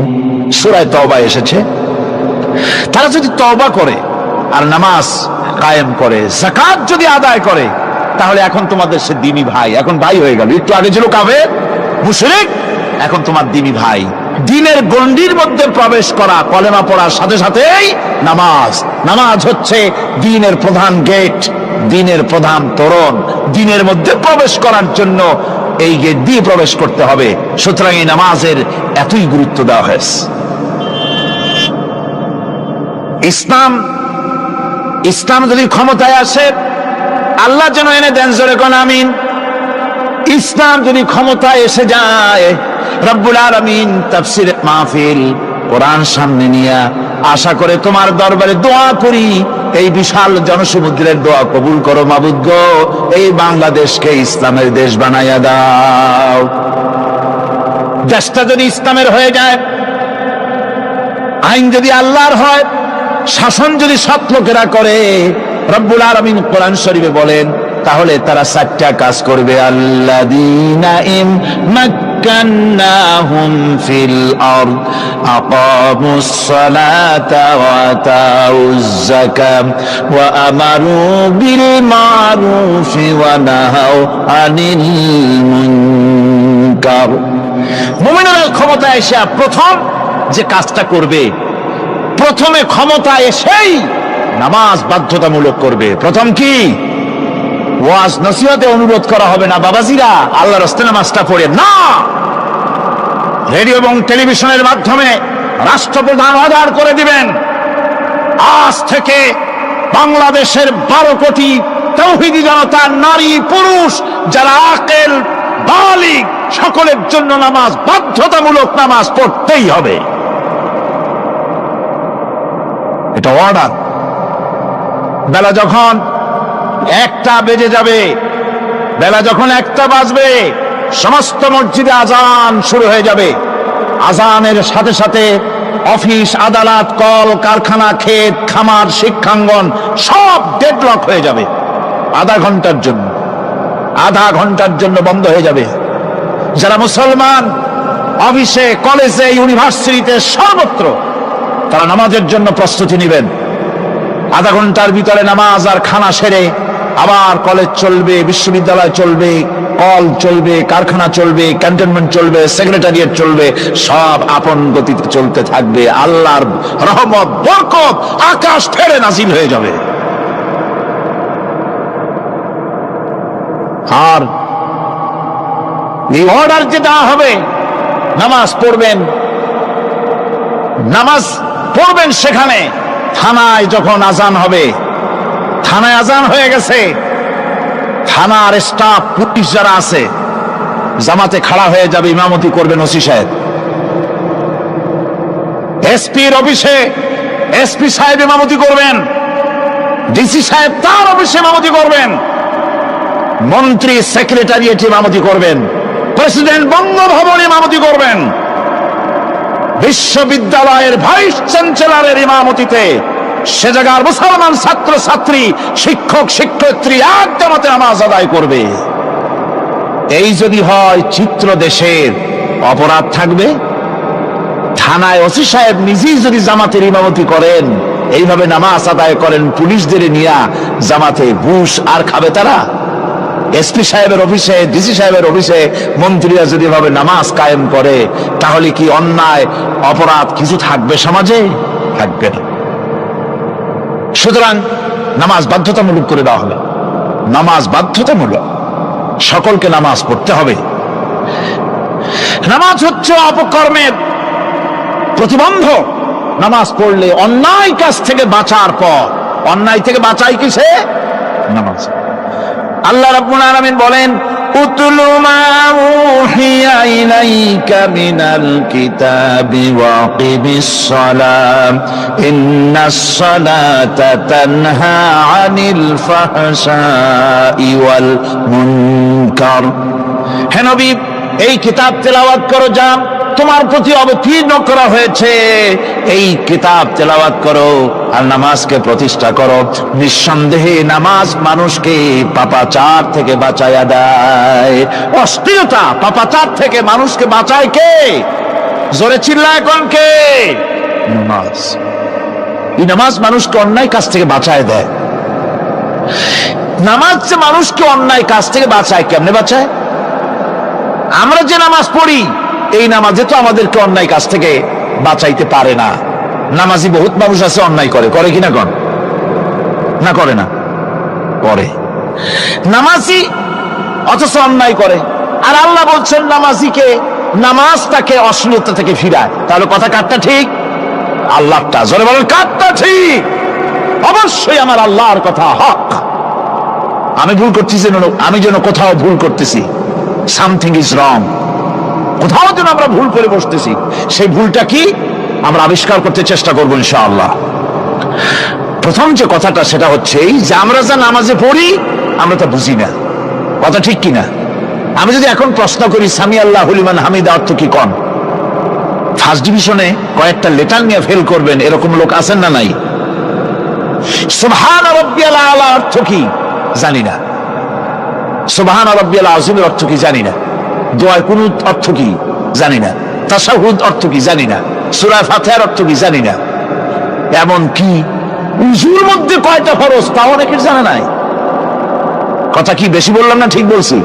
Speaker 1: সূরা তওবা এসেছে, তারা যদি তওবা করে আর নামাজ কায়েম করে, যাকাত যদি আদায় করে, তাহলে এখন তোমাদের সে দ্বীনি ভাই, এখন ভাই হয়ে গেল। একটু আগে ছিল কাফের মুশরিক, এখন তোমার দ্বীনি ভাই। দ্বীনের গণ্ডির মধ্যে প্রবেশ করা, কলেমা পড়ার সাথে সাথেই নামাজ। নামাজ হচ্ছে দ্বীনের প্রধান গেট, দ্বীনের প্রধান তোরণ। দ্বীনের মধ্যে প্রবেশ করার জন্য এই গেট দিয়ে প্রবেশ করতে হবে। সুতরাং এই নামাজের এতই গুরুত্ব দেওয়া হয়েছে। ইসলাম যদি ক্ষমতায় আসে, আল্লাহ যেন এনে দেন, জোরে কোন আমিন। ইসলাম যদি ক্ষমতায় এসে যায়, রব্বুল আলামিন তাফসীরে মাহফিল কোরআন সামনে নিয়ে আশা করে তোমার দরবারে দোয়া করি, এই বিশাল জনসমুদ্রের দোয়া কবুল করো মাবুদ গো, এই বাংলাদেশকে ইসলামের দেশ বানাইয়া দাও। দেশটা যদি ইসলামের হয়ে যায়, আইন যদি আল্লাহর হয়, শাসন যদি সৎ লোকেরা করে, রব্বুল আলামিন কোরআন শরীফে বলেন, তাহলে তারা 4টা কাজ করবে। আল্লাযীনা মাক্কান্নাহুম ফিল আরদ আকামুস সালাতা ওয়া আতাউজ যাকাত ওয়া আমারু বিল মারুফি ওয়া নাহাউ আনিল মুনকার। মুমিনরা ক্ষমতা এসে প্রথম যে কাজটা করবে, প্রথমে ক্ষমতা এসেই নামাজ বাধ্যতামূলক করবে। প্রথম কি? ওয়াজ নসিহতে অনুরোধ করা হবে না, বাবাজিরা আল্লাহর রাস্তায় নামাজটা পড়ে না। রেডিও এবং টেলিভিশনের মাধ্যমে রাষ্ট্রপ্রধান অর্ডার করে দিবেন, আজ থেকে বাংলাদেশের 12 কোটি তাওহীদি জনতা, নারী পুরুষ যারা আকেল বালিগ, সকলের জন্য নামাজ বাধ্যতামূলক, নামাজ পড়তেই হবে। এটা অর্ডার। বেলা যখন 1টা বেজে যাবে, বেলা যখন 1টা বাজবে, সমস্ত মসজিদে আজান শুরু হয়ে যাবে। আজানের সাথে সাথে অফিস, আদালত, কল কারখানা, ক্ষেত খামার, শিক্ষাঙ্গন সব ডেডলক হয়ে যাবে। আধা ঘন্টার জন্য বন্ধ হয়ে যাবে। যারা মুসলমান অফিসে, কলেজে, ইউনিভার্সিটিতে, সর্বত্র তারা নামাজের জন্য প্রস্তুতি নেবেন। আধা ঘন্টার ভিতরে নামাজ আর খানা সেরে আবার কলেজ চলবে, বিশ্ববিদ্যালয় চলবে, কল চলবে, কারখানা চলবে, ক্যান্টনমেন্ট চলবে, সেক্রেটারিয়েট চলবে, সব আপন গতিতে চলতে থাকবে। আল্লাহর রহমত, বরকত আকাশ ফেরে নাজিল হয়ে যাবে। আর এই অর্ডার যে দেওয়া হবে, নামাজ পড়বেন সেখানে। থানায় যখন আজান হবে, থানায় আজান হয়ে গেছে, থানার স্টাফ, পুলিশ যারা আছে জামাতে খাড়া হয়ে যাবে, ইমামতি করবেন ওসি সাহেব। এসপির অফিসে এসপি সাহেব ইমামতি করবেন, ডিসি সাহেব তার অফিসে ইমামতি করবেন, মন্ত্রী সেক্রেটারিয়েট ইমামতি করবেন, প্রেসিডেন্ট বঙ্গভবন ইমামতি করবেন, বিশ্ববিদ্যালয়ের ভাইস চ্যান্সেলরের ইমামতিতে সে জায়গার মুসলমান ছাত্র ছাত্রী, শিক্ষক শিক্ষয়িত্রী এক জামাতে নামাজ আদায় করবে। এই যদি হয় চিত্র দেশের, অপরাধ থাকবে? থানায় ওসি সাহেব নিজেই যদি জামাতের ইমামতি করেন, এইভাবে নামাজ আদায় করেন পুলিশদের নিয়ে জামাতে, বুশ আর খাবে তারা? এসপি সাহেবের অফিসে, ডিসি সাহেবের অফিসে মন্ত্রীরা যদি এভাবে নামাজ কায়েম করে, তাহলে কি অন্যায় অপরাধ কিছু থাকবে সমাজে? থাকবে না। সুতরাং নামাজ বাধ্যতামূলক করে দেওয়া হবে। নামাজ বাধ্যতামূলক, সকলকে নামাজ পড়তে হবে। নামাজ হচ্ছে অপকর্মের প্রতিবন্ধক। নামাজ পড়লে অন্যায় কাজ থেকে বাঁচার পর, অন্যায় থেকে বাঁচাই কিসে? নামাজ। আল্লাহ রাব্বুল আলামিন বলেন, উতলু মা উহিয়া ইলাইকা মিনাল কিতাবি ওয়া আকিমিস সালাম ইন্নাস সালাতা তানহা আনিল ফাহশাই ওয়াল মুনকার। হে নবী, এই কিতাব তেলাওয়াত করো, যা তোমার প্রতি অবতীর্ণ করা হয়েছে, এই কিতাব তেলাওয়াত করো আর নামাজকে প্রতিষ্ঠা করো। নিঃসন্দেহে নামাজ মানুষকে পাপাচার থেকে বাঁচায়া দেয়। অশ্লীলতা, পাপাচার থেকে মানুষকে বাঁচায় কে? জোরে চিল্লায় কোন কে? নামাজ। এই নামাজ মানুষকে অন্যায় কাজ থেকে বাঁচায় দেয়। নামাজ যে মানুষকে অন্যায় কাজ থেকে বাঁচায়, কেমনে বাঁচায়? আমরা যে নামাজ পড়ি, এই নামাজে তো আমাদেরকে অন্যায় কাজ থেকে বাঁচাইতে পারে না। নামাজি বহুত মানুষ আছে অন্যায় করে, করে কিনা কোন? না করে না? করে। নামাজি অথচ অন্যায় করে। আর আল্লাহ বলছেন নামাজিকে, নামাজ তাকে অশ্লীলতা থেকে ফিরায়। তাহলে কথা কারটা ঠিক? আল্লাহটা। জোরে বলেন, কারটা ঠিক? অবশ্যই আমার আল্লাহর কথা হক। আমি ভুল করতেছি, আমি যেন কোথাও ভুল করতেছি, সামথিং ইজ রং, কোথাও যেন আমরা ভুল করে বসতেছি, সেই ভুলটা কি আমরা আবিষ্কার করতে চেষ্টা করবো ইনশাআল্লাহ। প্রথম যে কথাটা সেটা হচ্ছে এই যে আমরা যা নামাজে পড়ি আমরা তা বুঝি না। কথা ঠিক কিনা? আমি যদি এখন প্রশ্ন করি সামি আল্লাহু লিমান হামিদা অর্থ কি কোন, ফার্স্ট ডিভিশনে কয়েকটা লেটার নিয়ে ফেল করবেন এরকম লোক আছেন না নাই? সুবহান রাব্বিয়াল আলা অর্থ কি জানি না, সুবহান রাব্বিয়াল আযীমের অর্থ কি জানি না, দোয়ার কুনুত অর্থ কি জানি না, তাশাহুদ অর্থ কি জানি না, সূরা ফাতিহার অর্থ কি জানি না। এমন কি উযুর মধ্যে কয়টা ফরজ তাও অনেকের জানা নাই। কথা কি বেশি বললাম না ঠিক বলছি?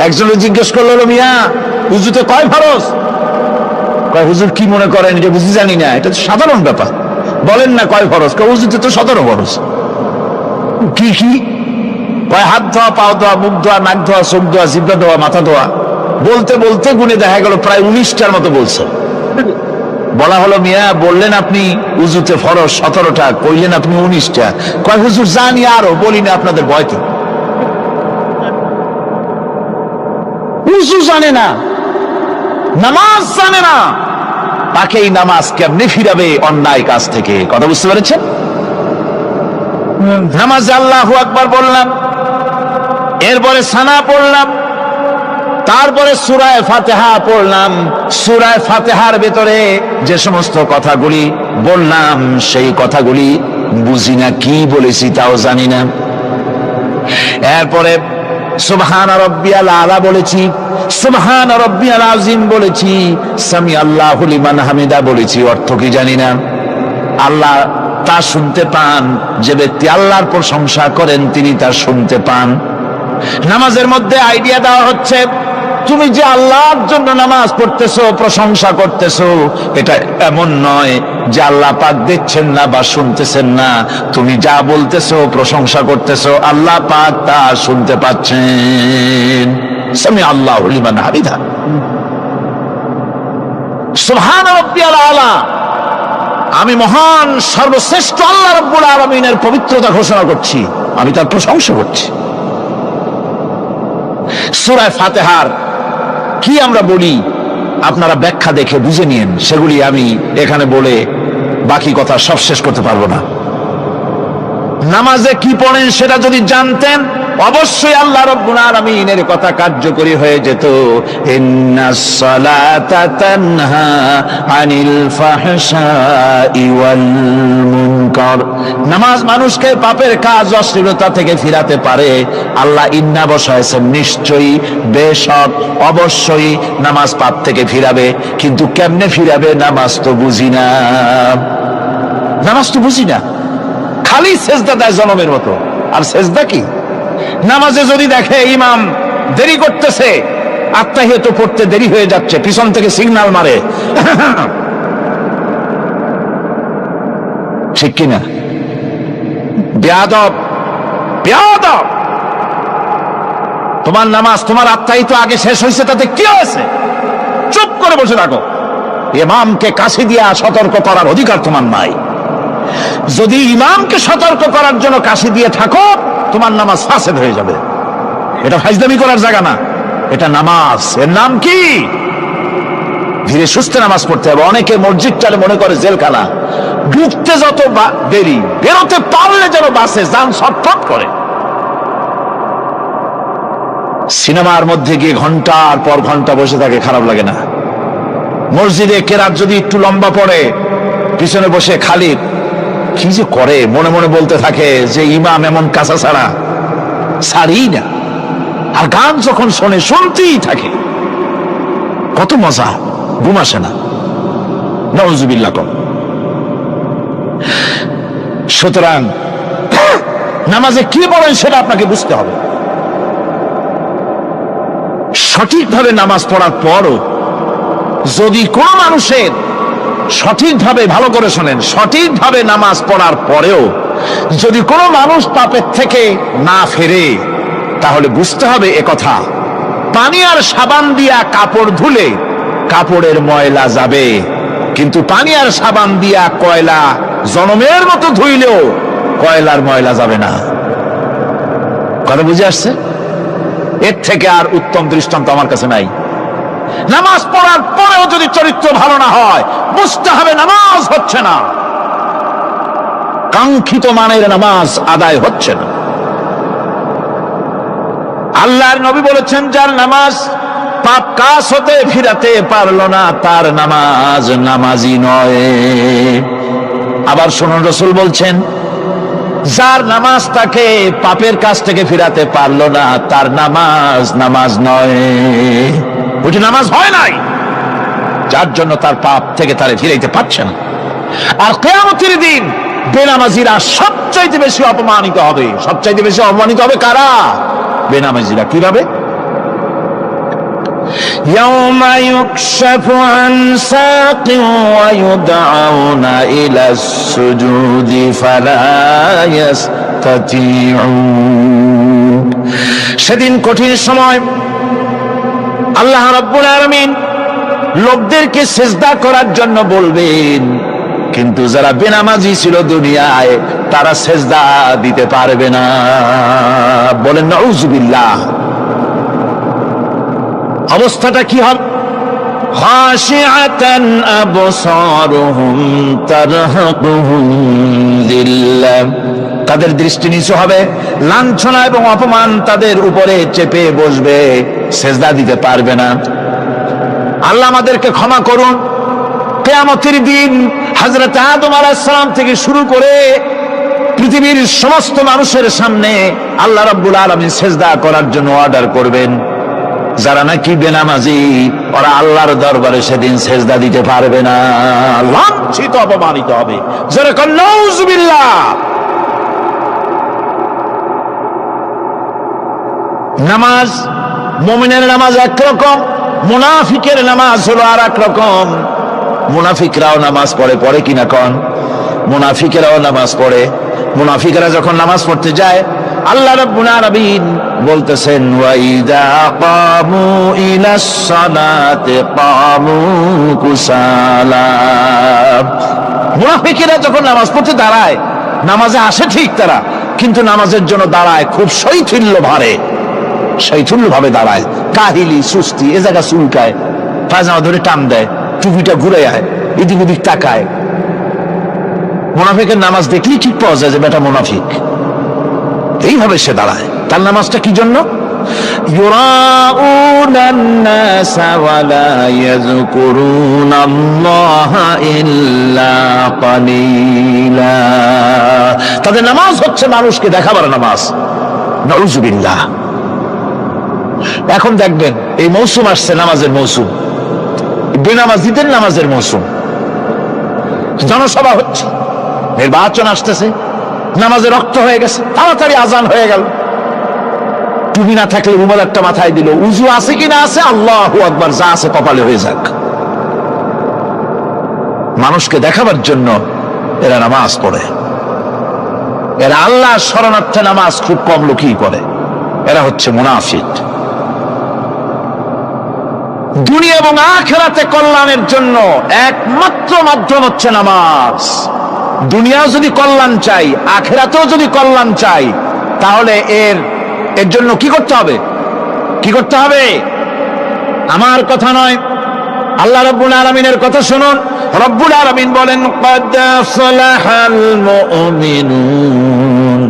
Speaker 1: একজনে জিজ্ঞেস করলো, মিয়া উযুতে কয় ফরজ? কয় হুজুর কি মনে করেন এটা বুঝি জানি না, এটা তো সাধারণ ব্যাপার, বলেন না কয় ফরজ? কয় উযুতে তো 17 ফরজ। কি কি? কয় হাত ধোয়া, পাও ধোয়া, মুখ ধোয়া, নাক ধোয়া, চোখ ধোয়া, জিহ্বা ধোয়া, মাথা ধোয়া। বলতে বলতে গুনে দেখা গেল প্রায় 19টার মতো বলছে। বলা হলো, মিয়া বললেন আপনি উযুতে ফরজ 17টা, কইলেন আপনি 19টা। কয় হুজুর জানি আরো, বলি না আপনাদের ভয়তে। উযু জানে না, নামাজ জানে না, তাকে এই নামাজ কেমনে ফিরাবে অন্যায় কাজ থেকে? কথা বুঝতে পেরেছেন? নামাজে আল্লাহু আকবার বললাম, এরপরে সানা পড়লাম, তারপরে সূরা ফাতিহা পড়লাম। সূরা ফাতিহার ভিতরে যে সমস্ত কথাগুলি বললাম সেই কথাগুলি বুঝি না, কি বলেছি তাও জানি না। এরপরে সুবহান রাব্বিয়াল আলা বলেছি, সুবহান রাব্বিয়াল আযীম বলেছি, সামি আল্লাহু লিমান হামিদা বলেছি, অর্থ কি জানি না। আল্লাহ তা শুনতে পান, যে ব্যক্তি আল্লাহর প্রশংসা করেন তিনি তা শুনতে পান। নামাজের মধ্যে আইডিয়া দেওয়া হচ্ছে, তুমি যে আল্লাহর জন্য নামাজ পড়তেছো, প্রশংসা করতেছো, এটা এমন নয় যে আল্লাহ পাক দেখছেন না বা শুনতেছেন না। তুমি যা বলতেছো, প্রশংসা করতেছো, আল্লাহ পাক তা শুনতে পাচ্ছেন। সামি আল্লাহু লিমান হামিদা, সুবহান রাব্বিয়াল আলা। আমি মহান সর্বশ্রেষ্ঠ আল্লাহ রাব্বুল আলামিনের পবিত্রতা ঘোষণা করছি, আমি তার প্রশংসা করছি। সূরা ফাতিহার কি আমরা বলি আপনারা ব্যাখ্যা দেখে বুঝে নিন, সেগুলি আমি এখানে বলে বাকি কথা সব শেষ করতে পারবো না। নামাজে কি পড়েন সেটা যদি জানতেন, অবশ্যই আল্লাহ রাব্বুল আলামিনের কথা কার্যকরী হয়ে যেত। ইন্নাস সালাতা তানহা আনিল ফাহশাই ওয়াল মুনকার। নামাজ মানুষকে পাপের কাজ, অশ্লীলতা থেকে ফিরাতে পারে। আল্লাহ ইন্না বসায়ছেন, নিশ্চয়ই, বেশক, অবশ্যই নামাজ পাপ থেকে ফিরাবে। কিন্তু কেমনে ফিরাবে নামাজ তো বুঝি না, নামাজ তো বুঝি না। খালি সেজদা দেয় জনমের মতো, আর সেজদা কি? নামাজে যদি দেখে ইমাম দেরি করতেছে, আত্তাহিয়াত পড়তে দেরি হয়ে যাচ্ছে, পিছন থেকে সিগন্যাল মারে, ঠিক কিনা? বেয়াদব, বেয়াদব। তোমার নামাজ, তোমার আত্তাহিয়াত আগে শেষ হয়েছে, তাতে কি হয়েছে? চুপ করে বসে থাকো। ইমামকে কাশি দিয়া সতর্ক করার অধিকার তোমার নাই। যদি ইমামকে সতর্ক করার জন্য কাশি দিয়ে থাকো, তোমার নামাজ ফাসেদ হয়ে যাবে। এটা ফাজলামি করার জায়গা না, এটা নামাজ। এর নাম কি? ধীরে সুস্থে নামাজ পড়তে হবে। অনেকে মসজিদ চালে মনে করে জেলখানা, ঢুকতে যত দেরি, বেরোতে পারলে যেন বাসে যান ছটফট করে। সিনেমার মধ্যে গিয়ে ঘন্টার পর ঘন্টা বসে থাকে, খারাপ লাগে না? মসজিদে কেরাত যদি একটু লম্বা পড়ে, পিছনে বসে খালি কি যে করে, মনে মনে বলতে থাকে যে ইমাম এমন কাঁচা ছাড়া ছাড়ি না। আর গান যখন শোনে, শুনতেই থাকে, কত মজা, ঘুম আসে না। নাউযুবিল্লাহ। সুতরাং নামাজে কি বলেন সেটা আপনাকে বুঝতে হবে। সঠিকভাবে নামাজ পড়ার পরও যদি কোন মানুষের সঠিকভাবে, ভালো করে শোনেন, সঠিকভাবে নামাজ পড়ার পরেও যদি কোনো মানুষ পাপের থেকে না ফেরে, তাহলে বুঝতে হবে একথা, পানি আর সাবান দিয়া কাপড় ধুলে কাপড়ের ময়লা যাবে, কিন্তু পানি আর সাবান দিয়া কয়লা জনমের মতো ধুইলেও কয়লার ময়লা যাবে না। কথা বুঝে আসছে? এর থেকে আর উত্তম দৃষ্টান্ত আমার কাছে নাই। নামাজ পড়ার পরেও যদি চরিত্র ভালো না হয়, বুঝতে হবে নামাজ হচ্ছে না, কাঙ্ক্ষিত মানের নামাজ আদায় হচ্ছে না। আল্লাহর নবী বলেছেন, যার নামাজ পাপ কাজ হতে ফিরাতে পারলো না, তার নামাজ নামাজি নয়। আবার শুনুন, রাসূল বলছেন, যার নামাজ তাকে পাপের কাজ থেকে ফিরাতে পারলো না, তার নামাজ নামাজ নয়। ওইটা নামাজ হয় নাই, যার জন্য তার পাপ থেকে তারে ফিরাইতে পারছে না। আর কিয়ামতের দিন বেনামাজিরা সবচাইতে বেশি অপমানিত হবে। সবচাইতে বেশি অপমানিত হবে কারা? বেনামাজিরা। কিভাবে? ইয়াউমা ইউকশাফু আন সাকিন ওয়া ইউদআউনা ইলা সুজুদি ফালা ইস্তাতিউন। সেদিন কঠিন সময়, আল্লাহ রাব্বুল আলামিন লোকদেরকে সিজদা করার জন্য বলবেন, কিন্তু যারা বেনামাজি ছিল দুনিয়ায়, তারা সিজদা দিতে পারবে না। বলেন নাউযুবিল্লাহ। অবস্থাটা কি হবে? খাশিআতান আবসারুহুম তারহাকুহুম যিল্লাহ তাদের দৃষ্টি নিচু হবে, লাঞ্ছনা এবং অপমান তাদের উপরে চেপে বসবে, সেজদা দিতে পারবে না। আল্লাহ আমাদেরকে ক্ষমা করুন। কিয়ামতের দিন হযরত আদম আলাইহিস সালাম থেকে শুরু করে পৃথিবীর সমস্ত মানুষের সামনে আল্লাহ রাব্বুল আলামিন সেজদা করার জন্য অর্ডার করবেন। যারা নাকি বেনামাজি ওরা আল্লাহর দরবারে সেদিন সেজদা দিতে পারবে না, লাঞ্ছিত অপমানিত হবে। যারা কন নাউযুবিল্লাহ। নামাজ, মুমিনের নামাজ একরকম, মুনাফিকের নামাজ হলো আর এক রকম। মুনাফিকরাও নামাজ পড়ে কিনা কন? মুনাফিকেরাও নামাজ পড়ে। মুনাফিকরা যখন নামাজ পড়তে যায় আল্লাহ রাব্বুল আলামিন বলতেছেন ওয়াইদা কামু ইলাস সালাতি কামু কুসালা। মুনাফিকেরা যখন নামাজ পড়তে দাঁড়ায়, নামাজে আসে ঠিক তারা, কিন্তু নামাজের জন্য দাঁড়ায় খুব শৈথিল্য ভাবে দাঁড়ায়, কাহিলি সুস্তি, এ জায়গা চুলকায়, পায়জামা ধরে টান দেয়, টুপিটা ঘুরে আয়, এদিক ওদিক তাকায়। মুনাফিকের নামাজ দেখলেই ঠিক পাওয়া যায় যে বেটা মুনাফিক। এইভাবে সে দাঁড়ায়। তার নামাজটা কি জন্য? ইউরাউনান নাসা ওয়ালা ইয়াযকুরুনাল্লাহা ইল্লা কালিলা। তাদের নামাজ হচ্ছে মানুষকে দেখাবার নামাজ। নাউযুবিল্লাহ। এখন দেখবেন এই মৌসুম আসছে, নামাজের মৌসুম, বেনামাজিদের নামাজের মৌসুম। জনসভা হচ্ছে, নির্বাচন আসতেছে, নামাজে রক্ত হয়ে গেছে, তাড়াতাড়ি আজান হয়ে গেল। টুপি না থাকলে রুমাল একটা মাথায় দিল, উজু আছে কি না আছে, আল্লাহু আকবার, যা আছে কপালে হয়ে যাক। মানুষকে দেখাবার জন্য এরা নামাজ পড়ে। এরা আল্লাহ শরণার্থে নামাজ খুব কম লোকই করে। এরা হচ্ছে মুনাফিক। দুনিয়া এবং আখিরাতে কল্যাণের জন্য একমাত্র মাধ্যম হচ্ছে নামাজ। দুনিয়াও যদি কল্যাণ চাই, আখিরাতেও যদি কল্যাণ চাই, তাহলে এর জন্য কি করতে হবে? আমার কথা নয়, আল্লাহ রাব্বুল আলামিনের কথা শুনুন। রব্বুল আলামিন বলেন ক্বাদ আফলাহাল মুমিনুন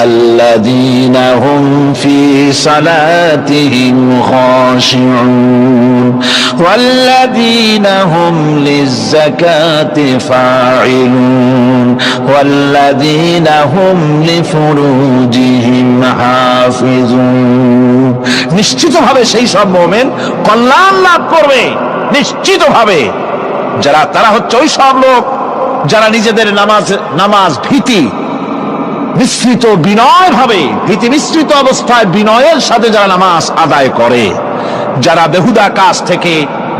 Speaker 1: আল্লাযীনা হুম ফি সালাতিহিম খাশিউন ওয়াল্লাযীনা হুম লিয-যাকাতি ফাঈলুন ওয়াল্লাযীনা হুম লিফুরুজিহিম হাফিজুন। নিশ্চিতভাবে সেই সব মুমিন কল্যাণ লাভ করবে, নিশ্চিতভাবে। তারা হচ্ছে ওই সব লোক যারা নিজেদের নামাজ ভীতি মিশ্রিত অবস্থায় বিনয়ের সাথে যারা নামাজ আদায় করে, যারা বেহুদা কাজ থেকে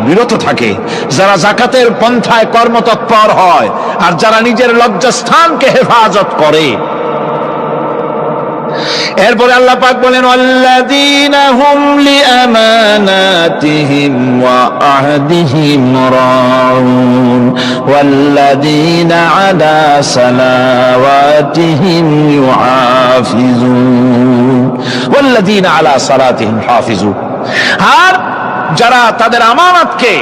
Speaker 1: বিরত থাকে, যারা যাকাতের পন্থায় কর্মতৎপর হয়, আর যারা নিজের লজ্জাস্থানকে হেফাজত করে। এরপরে আল্লাহ পাক বলেন ওয়াল্লাযীনা হুম লিআমানাতিহিম ওয়া আহদিহিম রাউন ওয়াল্লাযীনা আলা সালাওয়াতিহিম ইউহাফিজুন ওয়াল্লাযীনা আলা সালাতিহিম হাফিজুন। আর যারা তাদের আমানতকে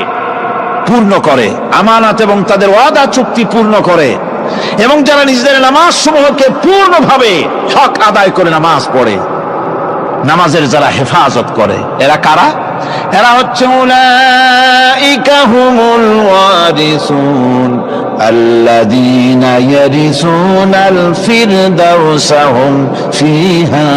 Speaker 1: পূর্ণ করে, আমানত এবং তাদের ওয়াদা চুক্তি পূর্ণ করে, এবং যারা নিজেদের নামাজ সমূহকে পূর্ণভাবে হক আদায় করে নামাজ পড়ে, নামাজের যারা হেফাজত করে, এরা কারা? এরা হচ্ছে উলাইকা হুমুল ওয়ারিসুন আল্লাযীনা ইয়ারিসুনাল ফিরদাউসা হুম ফিহা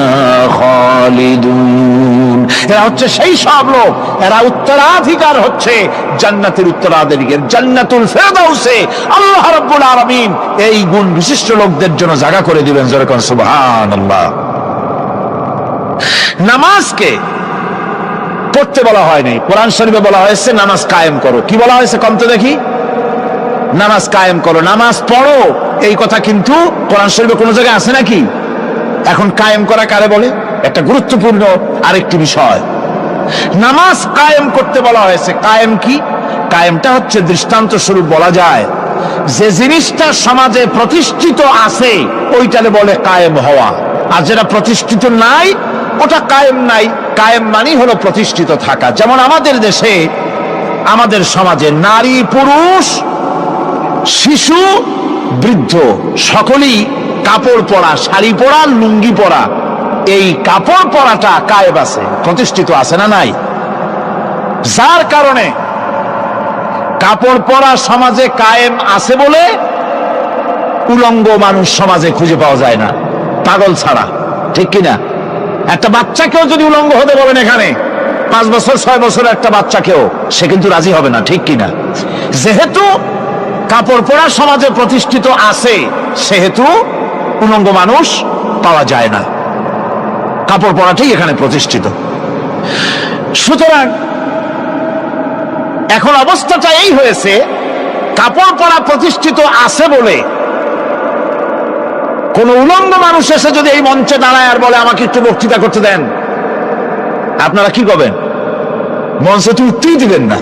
Speaker 1: খালিদুন। এরা হচ্ছে সেই সব লোক, এরা উত্তরাধিকার হচ্ছে জান্নাতের উত্তরাধিকার, জান্নাতুল ফিরদাউসে আল্লাহ রাব্বুল আলামিন এই গুণ বিশিষ্ট লোকদের জন্য জায়গা করে দিবেন। যেরকম সুবহানাল্লাহ। নামাজকে পড়তে বলা হয়নি, কোরআন শরীফে বলা হয়েছে নামাজ কায়েম করো। কি বলা হয়েছে কম তো দেখি? নামাজ কায়েম করো, নামাজ পড়ো। এই কথা কিন্তু কোরআন শরীফে কোনো জায়গায় আছে নাকি? এখন কায়েম করা কারে বলে? একটা গুরুত্বপূর্ণ আরেকটি বিষয়, নামাজ কায়েম করতে বলা হয়েছে। কায়েম কি? কায়েমটা হচ্ছে দৃষ্টান্ত স্বরূপ বলা যায় যে জিনিসটা সমাজে প্রতিষ্ঠিত আছে ওইটারে বলে কায়েম হওয়া, আর যেটা প্রতিষ্ঠিত নাই ওটা কায়েম নাই। কায়েম মানে হলো প্রতিষ্ঠিত থাকা। যেমন আমাদের দেশে, আমাদের সমাজে নারী পুরুষ শিশু বৃদ্ধ সকলেই কাপড় পরা, শাড়ি পরা, লুঙ্গি পরা, এই কাপড় পরাটা কায়েম আছে, প্রতিষ্ঠিত আছে না নাই? যার কারণে কাপড় পরা সমাজে কায়েম আছে বলে উলঙ্গ মানুষ সমাজে খুঁজে পাওয়া যায় না, পাগল ছাড়া, ঠিক কিনা? একটা বাচ্চাকেও যদি উলঙ্গ হতে বলেন এখানে, 5 বছর 6 বছরের একটা বাচ্চাকেও, সে কিন্তু রাজি হবে না, ঠিক কিনা? যেহেতু কাপড় পরা সমাজে প্রতিষ্ঠিত আছে, সেহেতু উলঙ্গ মানুষ পাওয়া যায় না, কাপড় পরাটাই এখানে প্রতিষ্ঠিত। সুতরাং এখন অবস্থাটা এই হয়েছে, কাপড় পরা প্রতিষ্ঠিত আছে বলে কোন উলঙ্গ মানুষ এসে যদি এই মঞ্চে দাঁড়ায় আর বলে আমাকে একটু বক্তৃতা করতে দেন, আপনারা কি করবেন? মঞ্চে তো উঠতেই দিবেন না।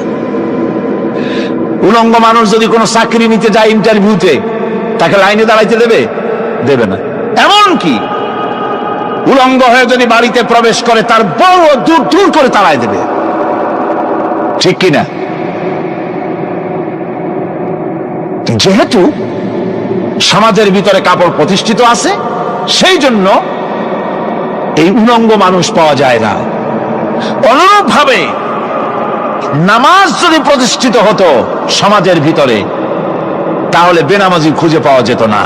Speaker 1: উলঙ্গ মানুষ যদি কোনো চাকরি নিতে যায় ইন্টারভিউতে, তাকে লাইনে দাঁড়াইতে দেবে? দেবে না। এমন কি উলঙ্গ হয়ে যদি বাড়িতে প্রবেশ করে, তার বউ দূর দূর করে তাড়ায় দেবে, ঠিক কিনা? যেহেতু সমাজের ভিতরে কাপড় প্রতিষ্ঠিত আছে, সেই জন্য এই উলঙ্গ মানুষ পাওয়া যায় না। অনুরূপ ভাবে নামাজ যদি প্রতিষ্ঠিত হতো সমাজের ভিতরে, তাহলে বেনামাজি খুঁজে পাওয়া যেত না।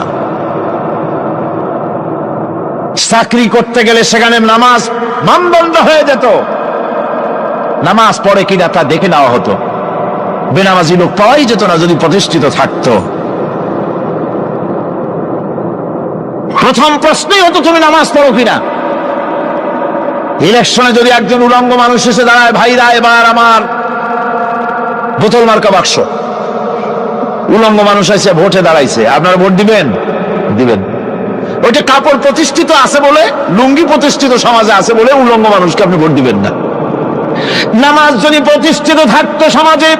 Speaker 1: চাকরি করতে গেলে সেখানে নামাজ মানদণ্ড হয়ে যেত, নামাজ পড়ে কিনা তা দেখে নেওয়া হতো, বেনামাজি লোক পাওয়াই যেত না যদি প্রতিষ্ঠিত থাকতো। প্রথম প্রশ্নই হতো তুমি নামাজ পড়ো কিনা। ইলেকশনে যদি একজন উলঙ্গ মানুষ এসে দাঁড়ায়, ভাইরা এবার আমার বোতল মার্কা বাক্স, উলঙ্গ মানুষ এসে ভোটে দাঁড়াইছে, আপনারা ভোট দিবেন? দিবেন। ওইটা কাপড় প্রতিষ্ঠিত আছে বলে, লুঙ্গি প্রতিষ্ঠিত সমাজে আছে বলে উলঙ্গ মানুষকে আপনি ভোট দিবেন না। নামাজ যদি প্রতিষ্ঠিত থাকতো সমাজে,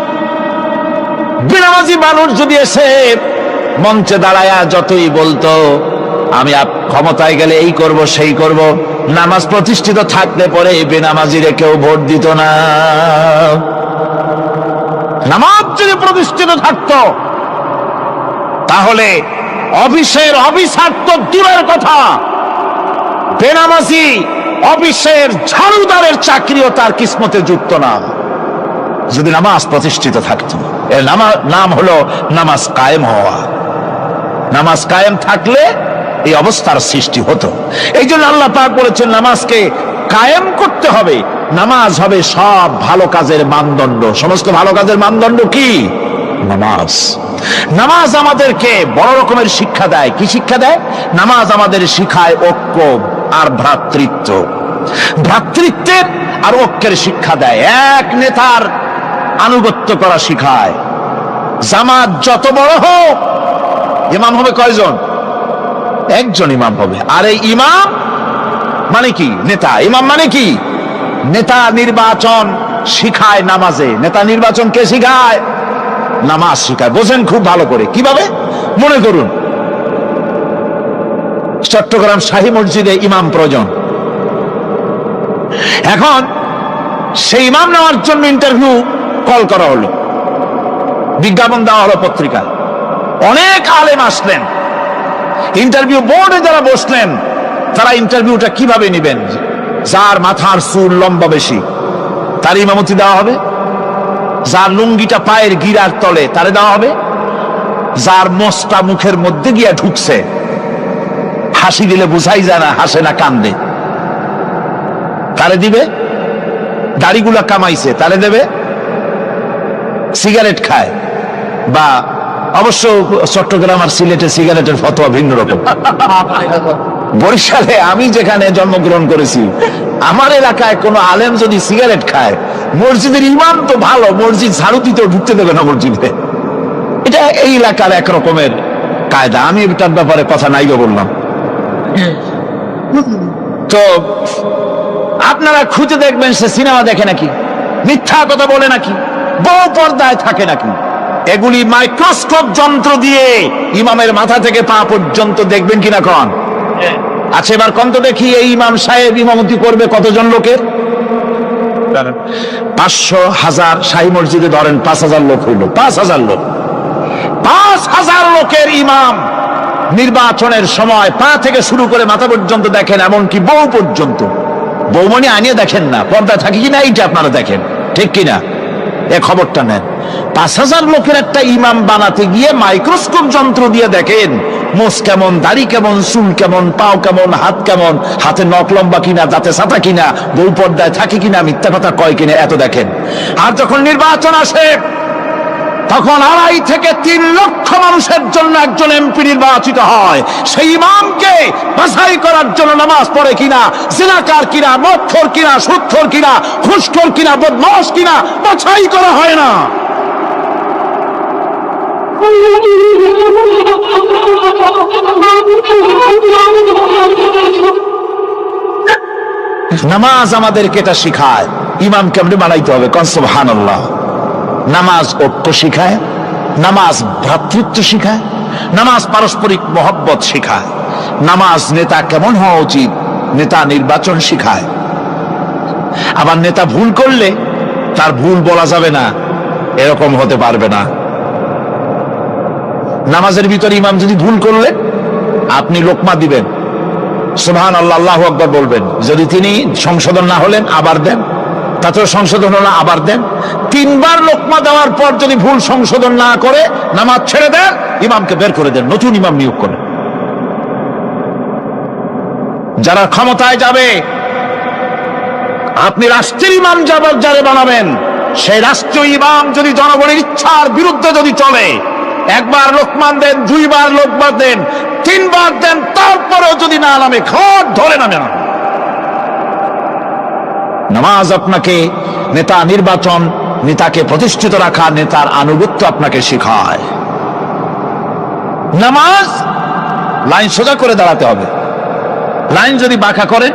Speaker 1: বেনামাজি মানুষ যদি এসে মঞ্চে দাঁড়ায়া যতই বলতো আমি ক্ষমতায় গেলে এই করব সেই করব, নামাজ প্রতিষ্ঠিত থাকলে পরে বেনামাজিরে কেউ ভোট দিত না। নামাজ যদি প্রতিষ্ঠিত থাকতো, তাহলে অফিসের অফিসার তো দূরের কথা, বেনামাজি অফিসের ঝাড়ুদারের চাকরিও তার কিসমতে যুক্ত না, যদি নামাজ প্রতিষ্ঠিত থাকতো। এর নাম হলো নামাজ কায়েম হওয়া। নামাজ কায়েম থাকলে এই অবস্থার সৃষ্টি হতো। এই জন্য আল্লাহ পাক বলেছেন নামাজকে কায়েম করতে হবে। নামাজ হবে সব ভালো কাজের মানদণ্ড। সমস্ত ভালো কাজের মানদণ্ড কি? নামাজ। নামাজ আমাদেরকে বড় রকমের শিক্ষা দেয়। কি শিক্ষা দেয়? নামাজ আমাদের শিখায় ঐক্য আর ভ্রাতৃত্ব। ভ্রাতৃত্বের আর ঐক্যের শিক্ষা দেয়। এক নেতার আনুগত্য করা শিখায়। জামাত যত বড় হোক, ইমাম হবে কয়জন? একজন ইমাম হবে। আর এই ইমাম মানে কি? নেতা। ইমাম মানে কি? নেতা নির্বাচন শিখায় নামাজে। নেতা নির্বাচন কে শিখায়? নামাজ শিখায়। বোঝেন খুব ভালো করে। কিভাবে? মনে করুন চট্টগ্রাম শাহী মসজিদে ইমাম প্রয়োজন। এখন সেই ইমাম নেওয়ার জন্য ইন্টারভিউ কল করা হলো, বিজ্ঞাপন দেওয়া হলো পত্রিকায়। অনেক আলেম আসলেন। ইন্টারভিউ বোর্ডে যারা বসলেন, তারা ইন্টারভিউটা কিভাবে নেবেন? যার মাথার চুল লম্বা বেশি তার ইমামতি দেওয়া হবে, যার লুঙ্গিটা পায়ের গিরার তলে তারে দেওয়া হবে, যার মোষটা মুখের মধ্যে গিয়া ঢুকছে, হাসি দিলে বুঝাই যায় না হাসে না কান্দে, তারে দিবে। দাড়িগুলা কামাইছে তারে দেবে। সিগারেট খায়, বা অবশ্য চট্টগ্রাম আর সিলেটে সিগারেটের ফতোয়া ভিন্ন রকম। বরিশালে আমি যেখানে জন্মগ্রহণ করেছি, আমার এলাকায় কোন আলেম যদি সিগারেট খায়, মসজিদের ইমাম তো ভালো, মসজিদ ঝাড়ু দিতেও ঢুকতে দেবে না মসজিদে। এটা এই এলাকার এক রকমের কায়দা। আমি এটার ব্যাপারে কথা নাইবে বললাম। তো আপনারা খুঁজে দেখবেন সে সিনেমা দেখে নাকি, মিথ্যা কথা বলে নাকি, বড় পর্দায় থাকে নাকি। এগুলি মাইক্রোস্কোপ যন্ত্র দিয়ে ইমামের মাথা থেকে পা পর্যন্ত দেখবেন কিনা কন? আচ্ছা এবার কত দেখি, এই ইমাম সাহেব ইমামতি করবে কতজন লোকের? 500, 1000। শাহী মসজিদে ধরেন 5000 লোক হইল। 5000 লোক, 5000 লোকের ইমাম নির্বাচনের সময় পা থেকে শুরু করে মাথা পর্যন্ত দেখেন, এমনকি বউ পর্যন্ত। বৌমনি আনিয়ে দেখেন না, পর্দা থাকে কিনা এইটা আপনারা দেখেন, ঠিক কিনা? এ খবরটা নেন। 5,000 লোকের একটা ইমাম বানাতে গিয়ে মাইক্রোস্কোপ যন্ত্র দিয়ে দেখেন মোষ কেমন, দাড়ি কেমন, চুল কেমন, পাও কেমন, হাত কেমন, হাতে নখ লম্বা কিনা, দাঁতে ছাতা কিনা, বউ পর্দায় থাকে কিনা, মিথ্যা কথা কয় কিনা, এত দেখেন। আর যখন নির্বাচন আসে তখন 2.5 থেকে 3 লক্ষ মানুষের জন্য একজন এমপি নির্বাচিত হয়। সেই ইমামকে বাছাই করার জন্য নামাজ পড়ে কিনা, জিনাকার কিনা, মদখোর কিনা, সুদখোর কিনা, ঘুষখোর কিনা, বদমাশ কিনা বাছাই করা হয় না। নামাজ আমাদেরকে এটা শিখায়, ইমাম কেমনে বানাইতে হবে। কোন সুবহানাল্লাহ। নামাজ ঐক্য শিখায়, নামাজ ভ্রাতৃত্ব শিখায়, নামাজ পারস্পরিক মহব্বত শিখায়, নামাজ নেতা কেমন হওয়া উচিত, নেতা নির্বাচন শিখায়। আবার নেতা ভুল করলে তার ভুল বলা যাবে না, এরকম হতে পারবে না। নামাজের ভিতরে ইমাম যদি ভুল করলে আপনি লোকমা দিবেন, সুবহানাল্লাহ, আল্লাহু আকবার বলবেন। যদি তিনি সংশোধন না হলেন আবার দেন, তাতেও সংশোধন হলো আবার দেন। 3 বার লোকমা দেওয়ার পর যদি ভুল সংশোধন না করে নামাজ ছেড়ে দেন, ইমামকে বের করে দেন, নতুন ইমাম নিয়োগ করেন। যারা ক্ষমতায় যাবে, আপনি রাষ্ট্রের ইমাম যারে বানাবেন, সেই রাষ্ট্রীয় ইমাম যদি জনগণের ইচ্ছার বিরুদ্ধে যদি চলে, 1 বার লোকমান দেন, 2 বার লোকমান দেন, 3 বার দেন, তারপরেও যদি না নামে, খড় ধরে নামে না। নামাজ আপনাকে নেতা নির্বাচন, নেতাকে প্রতিষ্ঠিত রাখা, নেতার আনুগত্য আপনাকে শেখায়। নামাজ লাইন সোজা করে দাঁড়াতে হবে। লাইন যদি বাঁকা করে,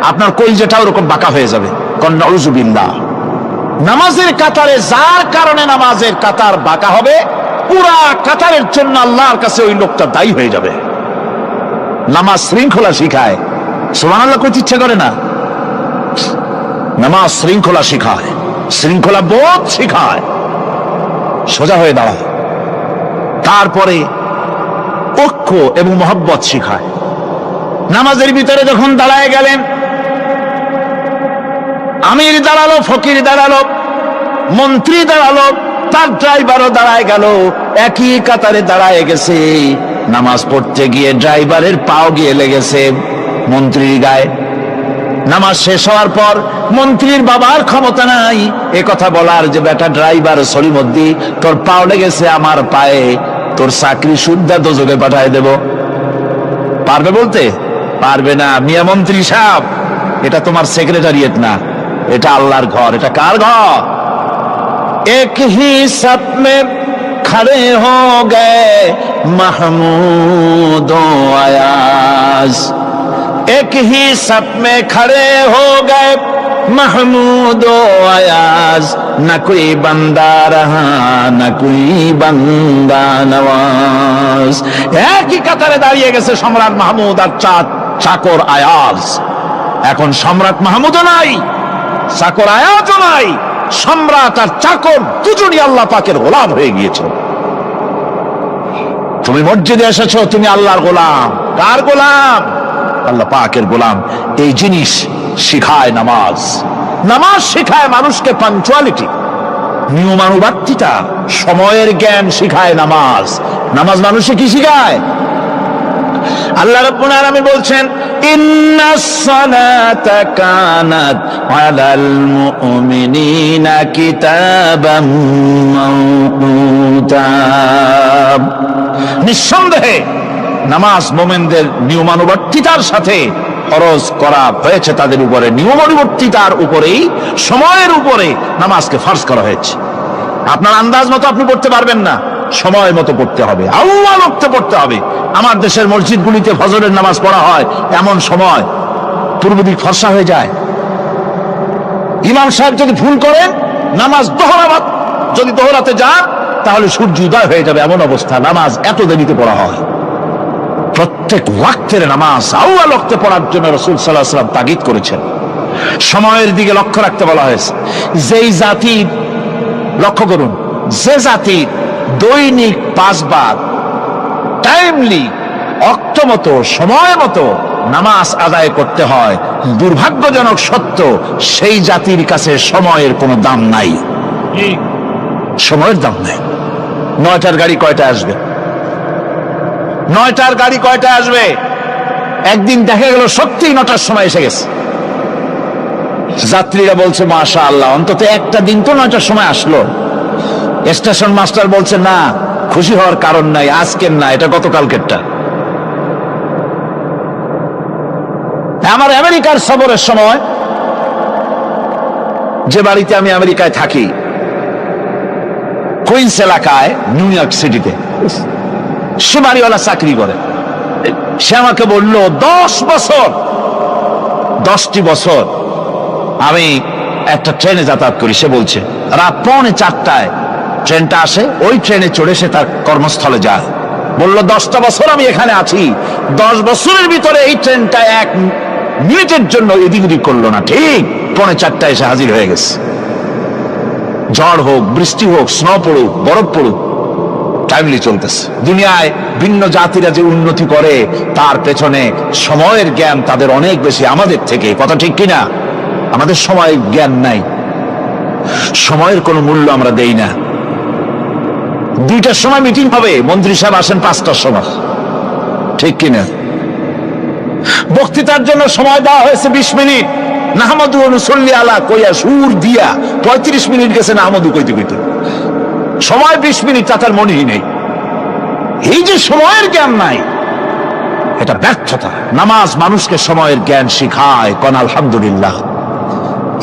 Speaker 1: আপনার কলজেটা ওরকম বাঁকা হয়ে যাবে। নাউযুবিল্লাহ। নামাজের কাতারে যার কারণে নামাজের কাতার বাঁকা হবে, পুরা কাতারের জন্য আল্লাহর কাছে ওই লোকটা দায়ী হয়ে যাবে। নামাজ শৃঙ্খলা শিখায়, সুবহানাল্লাহ কইতে ইচ্ছা করে না। নামাজ শৃঙ্খলা শিখায়, শৃঙ্খলা বোধ শিখায়, সোজা হয়ে দাঁড়ায়। তারপরে ঐক্য এবং মহব্বত শিখায়। নামাজের ভিতরে যখন দাঁড়ায় গেলেন, আমির দাঁড়ালো, ফকির দাঁড়ালো, মন্ত্রী দাঁড়ালো, তার ড্রাইভারও দাঁড়ায় গেল, একই কাতারে দাঁড়ায় গেছে। নামাজ পড়তে গিয়ে ড্রাইভারের পাও গিয়ে লেগেছে মন্ত্রীর গায়ে। নামাজ শেষ হওয়ার পর মন্ত্রীর বাবার ক্ষমতা নাই এ কথা বলার যে বেটা ড্রাইভার সলিমদ্দি, তোর পাও লেগেছে আমার পায়ে, তোর চাকরি শুদ্ধা দোজকে পাঠায় দেব। পারবে বলতে? পারবে না। মিয়া মন্ত্রী সাহেব, এটা তোমার সেক্রেটারিয়েট না, এটা আল্লাহর ঘর। এটা কার ঘর? এক হি সাথ মে খড়ে হো গয়ে মাহমুদ ও আয়াজ, एक ही सब में खड़े हो गए महमूद ও আয়াজ, न कोई बंदा रहा न कोई बंदा नवाज। একই কাতারে দাঁড়িয়ে গেছে সম্রাট মাহমুদ আর চাকর আয়াজ। এখন সম্রাট মাহমুদও নাই, চাকর আয়াজও নাই, সম্রাট আর চাকর দুজনই আল্লাহ পাকের গোলাম হয়ে গিয়েছে। তুমি মসজিদে এসেছো, তুমি আল্লাহর গোলাম। কার গোলাম? আল্লাহ পাকের গোলাম। এই জিনিস শিখায় নামাজ। নামাজ শিখায় মানুষকে পাঞ্চুয়ালিটি, নিয়মানুবর্তিতা, সময়ের জ্ঞান শিখায় নামাজ। নামাজ মানুষকে কি শিখায়? আল্লাহ রাব্বুল আলামিন বলছেন, ইন্নাস সালাতা কানাত আলাল মুমিনিনা কিতাবাম মাওকুতা। নিঃসন্দেহে নামাজ মোমেনদের নিয়মানুবর্তিতার সাথে ফরজ করা হয়েছে, তাদের উপরে নিয়মানুবর্তিতার উপরেই, সময়ের উপরে নামাজকে ফরজ করা হয়েছে। আপনার আন্দাজ মতো আপনি পড়তে পারবেন না, সময় মতো পড়তে হবে, আউয়াল ওয়াক্তে পড়তে হবে। আমার দেশের মসজিদগুলিতে ফজরের নামাজ পড়া হয় এমন সময় পূর্ব দিক ফর্সা হয়ে যায়। ইমাম সাহেব যদি ভুল করেন, নামাজ যদি দোহরাতে যান, তাহলে সূর্য উদয় হয়ে যাবে, এমন অবস্থা। নামাজ এত দেরিতে পড়া হয়। প্রত্যেক ওয়াক্তের নামাজ আউয়াল ওয়াক্তে পড়ার জন্য রাসূল সাল্লাল্লাহু আলাইহি ওয়াসাল্লাম তাগিদ করেছেন। সময়ের দিকে লক্ষ্য রাখতে বলা হয়েছে। যেই জাতির, লক্ষ্য করুন, যে জাতির দৈনিক 5 বার টাইমলি অক্ত মতো সময় মতো নামাজ আদায় করতে হয়, দুর্ভাগ্যজনক সত্য সেই জাতির কাছে সময়ের কোনো দাম নাই। সময়ের দাম নাই। 9টার গাড়ি কয়টায় আসবে? 9টার গাড়ি কয়টায় আসবে? একদিন দেখা গেল সত্যিই 9টার সময় এসে গেছে। যাত্রীরা বলছে মাশাআল্লাহ, অন্তত একটা দিন তো 9টার সময় আসলো। স্টেশন মাস্টার বলছে না, খুশি হওয়ার কারণ নাই, আজকের না, এটা গতকালকেরটা। আমার আমেরিকার সফরের সময়, যে বাড়িতে আমি আমেরিকায় থাকি, কুইন্স এলাকায়, নিউ ইয়র্ক সিটিতে, সে বাড়িওয়ালা চাকরি করে। সে আমাকে বলল 10টি বছর আমি একটা ট্রেনে যাতায়াত করি। সে বলছে রাত 3:45 ট্রেনটা আসে, ওই ট্রেনে চড়ে সে তার কর্মস্থলে যায়। বলল 10টা বছর আমি এখানে আছি, 10 বছরের ভিতরে এই ট্রেনটা 1 মিনিটের জন্য এদিক ওদিক করলো না, ঠিক 3:45 এসে হাজির হয়ে গেছে। ঝড় হোক, বৃষ্টি হোক, স্নো পড়ুক, বরফ পড়ুক, টাইমলি চলতেছে। দুনিয়ায় ভিন্ন জাতিরা যে উন্নতি করে তার পেছনে সময়ের জ্ঞান তাদের অনেক বেশি আমাদের থেকে, কথা ঠিক কিনা? আমাদের সময় জ্ঞান নাই, সময়ের কোনো মূল্য আমরা দেই না। 2টার সময় মিটিং হবে, মন্ত্রী সাহেব আসেন 5টার সময়, ঠিক কিনা? বক্তৃতার জন্য সময় দেওয়া হয়েছে 20 মিনিট, নাহমাদু ওয়া নুসাল্লি আলা কইয়া সুর দিয়া 35 মিনিট গেছে নাহমাদু কইতে কইতে। সময় 20 মিনিট, তার মনেই নেই। এই যে সময়ের জ্ঞান নাই, এটা ব্যর্থতা। নামাজ মানুষকে সময়ের জ্ঞান শিখায়, কোন আলহামদুলিল্লাহ।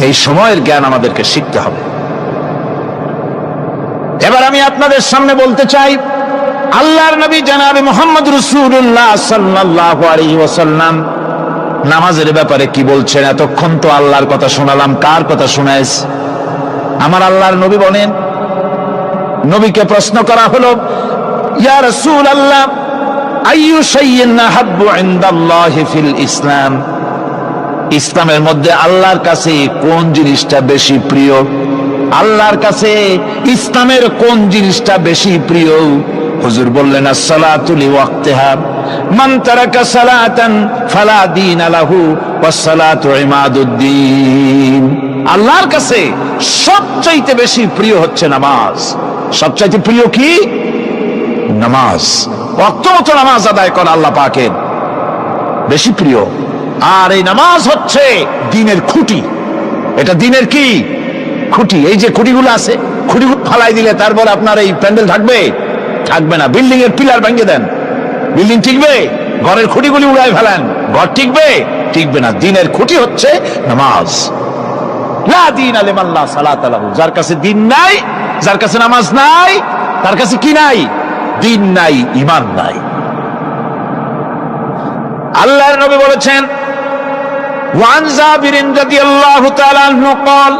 Speaker 1: এই সময়ের জ্ঞান আমাদেরকে শিখতে হবে। এবার আমি আপনাদের সামনে বলতে চাই, আল্লাহর নবী জনাবে মুহাম্মদ রাসূলুল্লাহ সাল্লাল্লাহু আলাইহি ওয়াসাল্লাম নামাজের ব্যাপারে কি বলছেন। এতক্ষণ তো আল্লাহর কথা শোনালাম, কার কথা শোনাইস? আমার আল্লাহর নবী বলেন, নবীকে প্রশ্ন করা হলো, ইয়া রাসূলুল্লাহ আইয়ু শাইইন আহাব্বু ইনদাল্লাহি ফিল ইসলাম, ইসলামের মধ্যে আল্লাহর কাছে কোন জিনিসটা বেশি প্রিয়? আল্লাহর কাছে ইসলামের কোন জিনিসটা বেশি প্রিয়? হুজুর বললেন as-salatu li waqtiha, মান তারাকা সালাতান ফালা দীন লাহু ওয়াস-সালাতু ইমাদুদ্দিন। আল্লাহর কাছে সবচাইতে বেশি প্রিয় হচ্ছে নামাজ। সবচাইতে প্রিয় কি? নামাজ। ওয়াক্তমতো নামাজ আদায় করা আল্লাহ পাকের বেশি প্রিয়। আর এই নামাজ হচ্ছে দ্বীনের খুঁটি। এটা দ্বীনের কি? খুঁটি। এই যে খুঁটিগুলো আছে, খুঁটিগুলো ফালাই দিলে তারপর আপনার এই প্যান্ডেল থাকবে? থাকবে না। বিল্ডিং এর পিলার ভেঙে দেন, বিল্ডিং টিকবে? ঘরের খুঁটিগুলি উড়াই ফেলেন, ঘর টিকবে? টিকবে না। দ্বীনের খুঁটি হচ্ছে নামাজ। লা দীনা লিমান লা সালাতা লাহু, যার কাছে দ্বীন নাই, যার কাছে নামাজ নাই, তার কাছে কি নাই? দ্বীন নাই, ঈমান নাই। আল্লাহর নবী বলেছেন, ওয়ান জাবির রাদিয়াল্লাহু তাআলা আনহু قال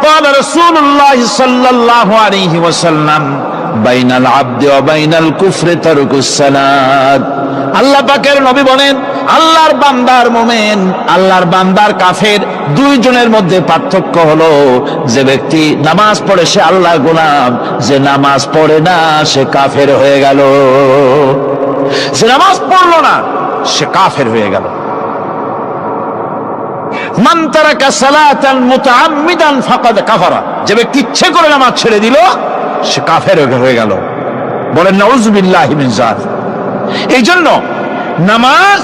Speaker 1: قال رسول الله صلى الله عليه وسلم بين العبد وبين الكفر ترك الصلاة। আল্লাহ পাকের নবী বলেন, আল্লাহর বান্দার মুমিন, আল্লাহর বান্দার কাফের, দুইজনের মধ্যে পার্থক্য হলো যে ব্যক্তি নামাজ পড়ে সে আল্লাহর গোলাম, যে নামাজ পড়ে না সে কাফের হয়ে গেল। যে নামাজ পড়লো না সে কাফের হয়ে গেল। মান তারাকা সালাতান মুতাআম্মিদান ফাকাদ কাফারা, যে ব্যক্তি ইচ্ছে করে নামাজ ছেড়ে দিল সে কাফের হয়ে গেল। বলেন নাউযুবিল্লাহি মিন যালিক। এই জন্য নামাজ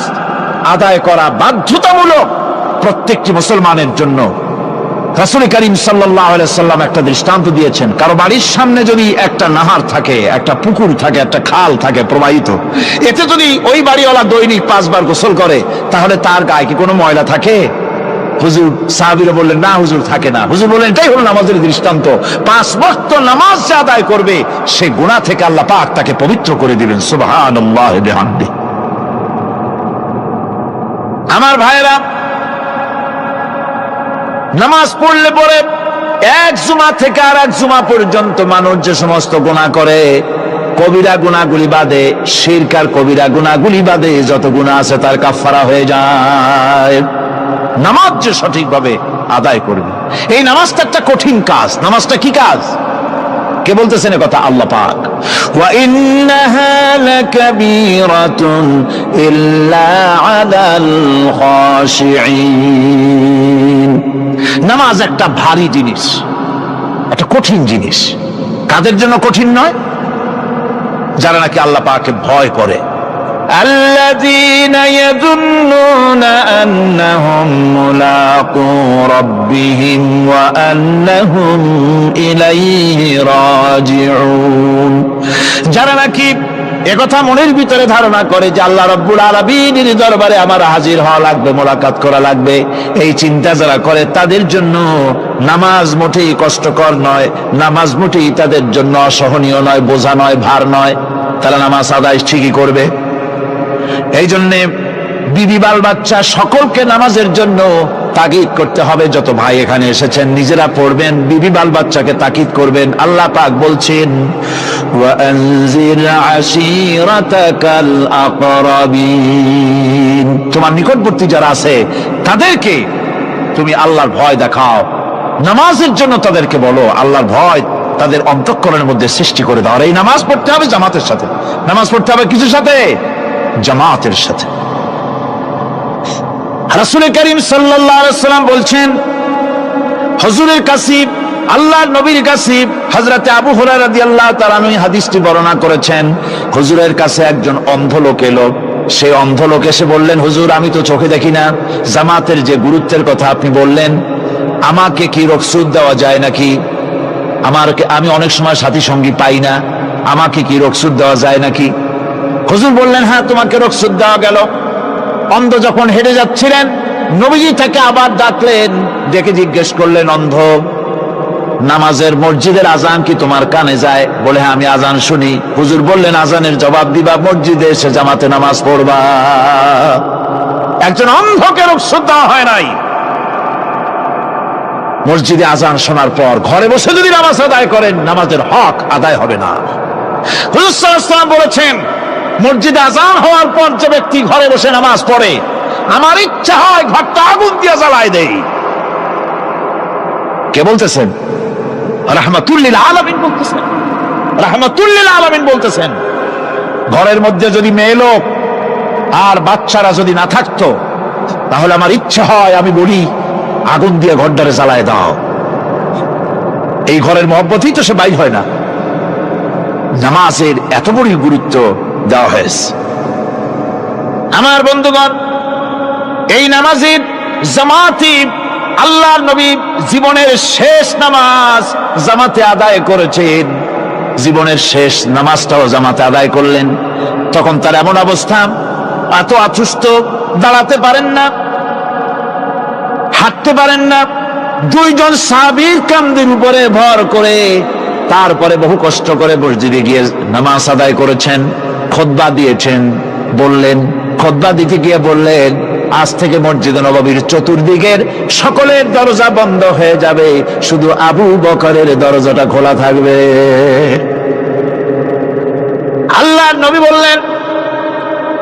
Speaker 1: আদায় করা বাধ্যতামূলক প্রত্যেকটি মুসলমানের জন্য। রাসূল করিম সাল্লাল্লাহু আলাইহি সাল্লাম একটা দৃষ্টান্ত দিয়েছেন, কারো বাড়ির সামনে যদি একটা নাহার থাকে, একটা পুকুর থাকে, একটা খাল থাকে প্রবাহিত, এতে যদি ওই বাড়িওয়ালা দৈনিক 5 বার গোসল করে তাহলে তার গায়ে কি কোনো ময়লা থাকে? হুজুর, সাহাবীরা বললেন না হুজুর, থাকে না। হুজুর বললেন এটাই হলো নামাজের দৃষ্টান্ত। 5 ওয়াক্ত নামাজ যে আদায় করবে সে গুনাহ থেকে আল্লাহ পাক তাকে পবিত্র করে দিবেন। সুবহানাল্লাহি ওয়া বিহামদিহি। আমার ভাইরা, নামাজ পড়লে পরে এক জুমা থেকে আর এক জুমা পর্যন্ত মানুষ যে সমস্ত গুনাহ করে, কবিরা গুনাহগুলি বাদে, শিরক আর কবিরা গুনাহগুলি বাদে যত গুনাহ আছে তার কাফারা হয়ে যায়। নামাজ যে সঠিকভাবে আদায় করবে, এই নামাজটা একটা কঠিন কাজ। নামাজটা কি কাজ? কে বলতেছেন এ কথা? আল্লাহ পাক। وإنها لكبيرة إلا على الخاشعين। নামাজ একটা ভারী জিনিস, একটা কঠিন জিনিস। কাদের জন্য কঠিন নয়? যারা নাকি আল্লাহ পাককে ভয় করে। الذين يظنون أنهم ملاقو ربهم وأنهم إليه راجعون। যারা নাকি একথা মনের ভিতরে ধারণা করে যে আল্লাহ রাব্বুল আলামিনের দরবারে আমার হাজির হওয়া লাগবে, মোলাকাত করা লাগবে, এই চিন্তা যারা করে তাদের জন্য নামাজ মোটেই কষ্টকর নয়, নামাজ মোটেই তাদের জন্য অসহনীয় নয়, বোঝা নয়, ভার নয়। তারা নামাজ আদায় ঠিকই করবে। এই জন্য বিবি বাল বাচ্চা সকলকে নামাজের জন্য তাকিদ করতে হবে। যত ভাই এখানে এসেছেন নিজেরা পড়বেন, বিবি বাল বাচ্চাকে তাকিদ করবেন। আল্লাহ পাক বলছেন ওয়ানজির আশিরাতাকাল আকরাবিন, তোমার নিকটবর্তী যারা আছে তাদেরকে তুমি আল্লাহর ভয় দেখাও। নামাজের জন্য তাদেরকে বলো, আল্লাহর ভয় তাদের অন্তঃকরণের মধ্যে সৃষ্টি করে দাও। আর এই নামাজ পড়তে হবে জামাতের সাথে। নামাজ পড়তে হবে কিছুর সাথে? জামাতের সাথে। রাসূল করিম সাল্লাল্লাহু আলাইহি ওয়াসাল্লাম বলছেন, হুজুরের কাছে, আল্লাহর নবীর কাছে হযরত আবু হুরায়রা রাদিয়াল্লাহু তাআলা আনহু হাদিসটি বর্ণনা করেছেন। হুজুরের কাছে একজন অন্ধ লোক এলো। সেই অন্ধ লোক এসে বললেন, হুজুর আমি তো চোখে দেখি না, জামাতের যে গুরুত্বের কথা আপনি বললেন, আমাকে কি রুখসত দেওয়া যায় নাকি? আমি অনেক সময় সাথী সঙ্গী পাই না, আমাকে কি রুখসত দেওয়া যায় নাকি? হুজুর বললেন, হ্যাঁ তোমাকে রুখসত দেওয়া গেল। অন্ধ যখন হেঁটে যাচ্ছিলেন নবীজি তাকে আবার ডাকলেন, ডেকে জিজ্ঞেস করলেন, অন্ধ নামাজের মসজিদের আজান কি তোমার কানে যায়? বলে, হ্যাঁ আমি আজান শুনি। হুজুর বললেন, আজানের জবাব দিবা, মসজিদে এসে জামাতে নামাজ পড়বা। একজন অন্ধকে রুখসত দেওয়া হয় নাই। মসজিদে আজান শোনার পর ঘরে বসে যদি নামাজ আদায় করেন, নামাজের হক আদায় হবে না। হুজুর সাল্লাল্লাহু আলাইহি ওয়াসাল্লাম বলেছেন, মসজিদে আজান হওয়ার পর যে ব্যক্তি ঘরে বসে নামাজ পড়ে, আমার ইচ্ছা হয় ঘরটা আগুন দিয়ে জ্বালায় দেই। কে বলতেছেন? রাহমাতুল লিল আলামিন বলতেছেন। রাহমাতুল লিল আলামিন বলতেছেন, ঘরের মধ্যে যদি মেয়ে লোক আর বাচ্চারা যদি না থাকতো, তাহলে আমার ইচ্ছা হয় আমি বলি আগুন দিয়ে ঘরটারে জ্বালায় দাও। এই ঘরের মহব্বতই তো সে বাইর হয় না। নামাজের এত বড় গুরুত্ব দেওয়া হয়েছে। আমার বন্ধুগণ, এই নামাজের জামাতি আল্লাহর নবী জীবনের শেষ নামাজ জামাতে আদায় করেছেন। জীবনের শেষ নামাজটাও জামাতে আদায় করলেন। তখন তার এমন অবস্থা, এত অসুস্থ, দাঁড়াতে পারেন না, হাঁটতে পারেন না। দুইজন সাহাবীর কাঁধের উপরে ভর করে তারপরে বহু কষ্ট করে মসজিদে গিয়ে নামাজ আদায় করেছেন। খুতবা দিয়েছেন। বললেন, খুতবা দিতে গিয়ে বললেন, আজ থেকে মসজিদে নববীর চতুর্দিকের সকলের দরজা বন্ধ হয়ে যাবে, শুধু আবু বকরের দরজাটা খোলা থাকবে। আল্লাহর নবী বললেন,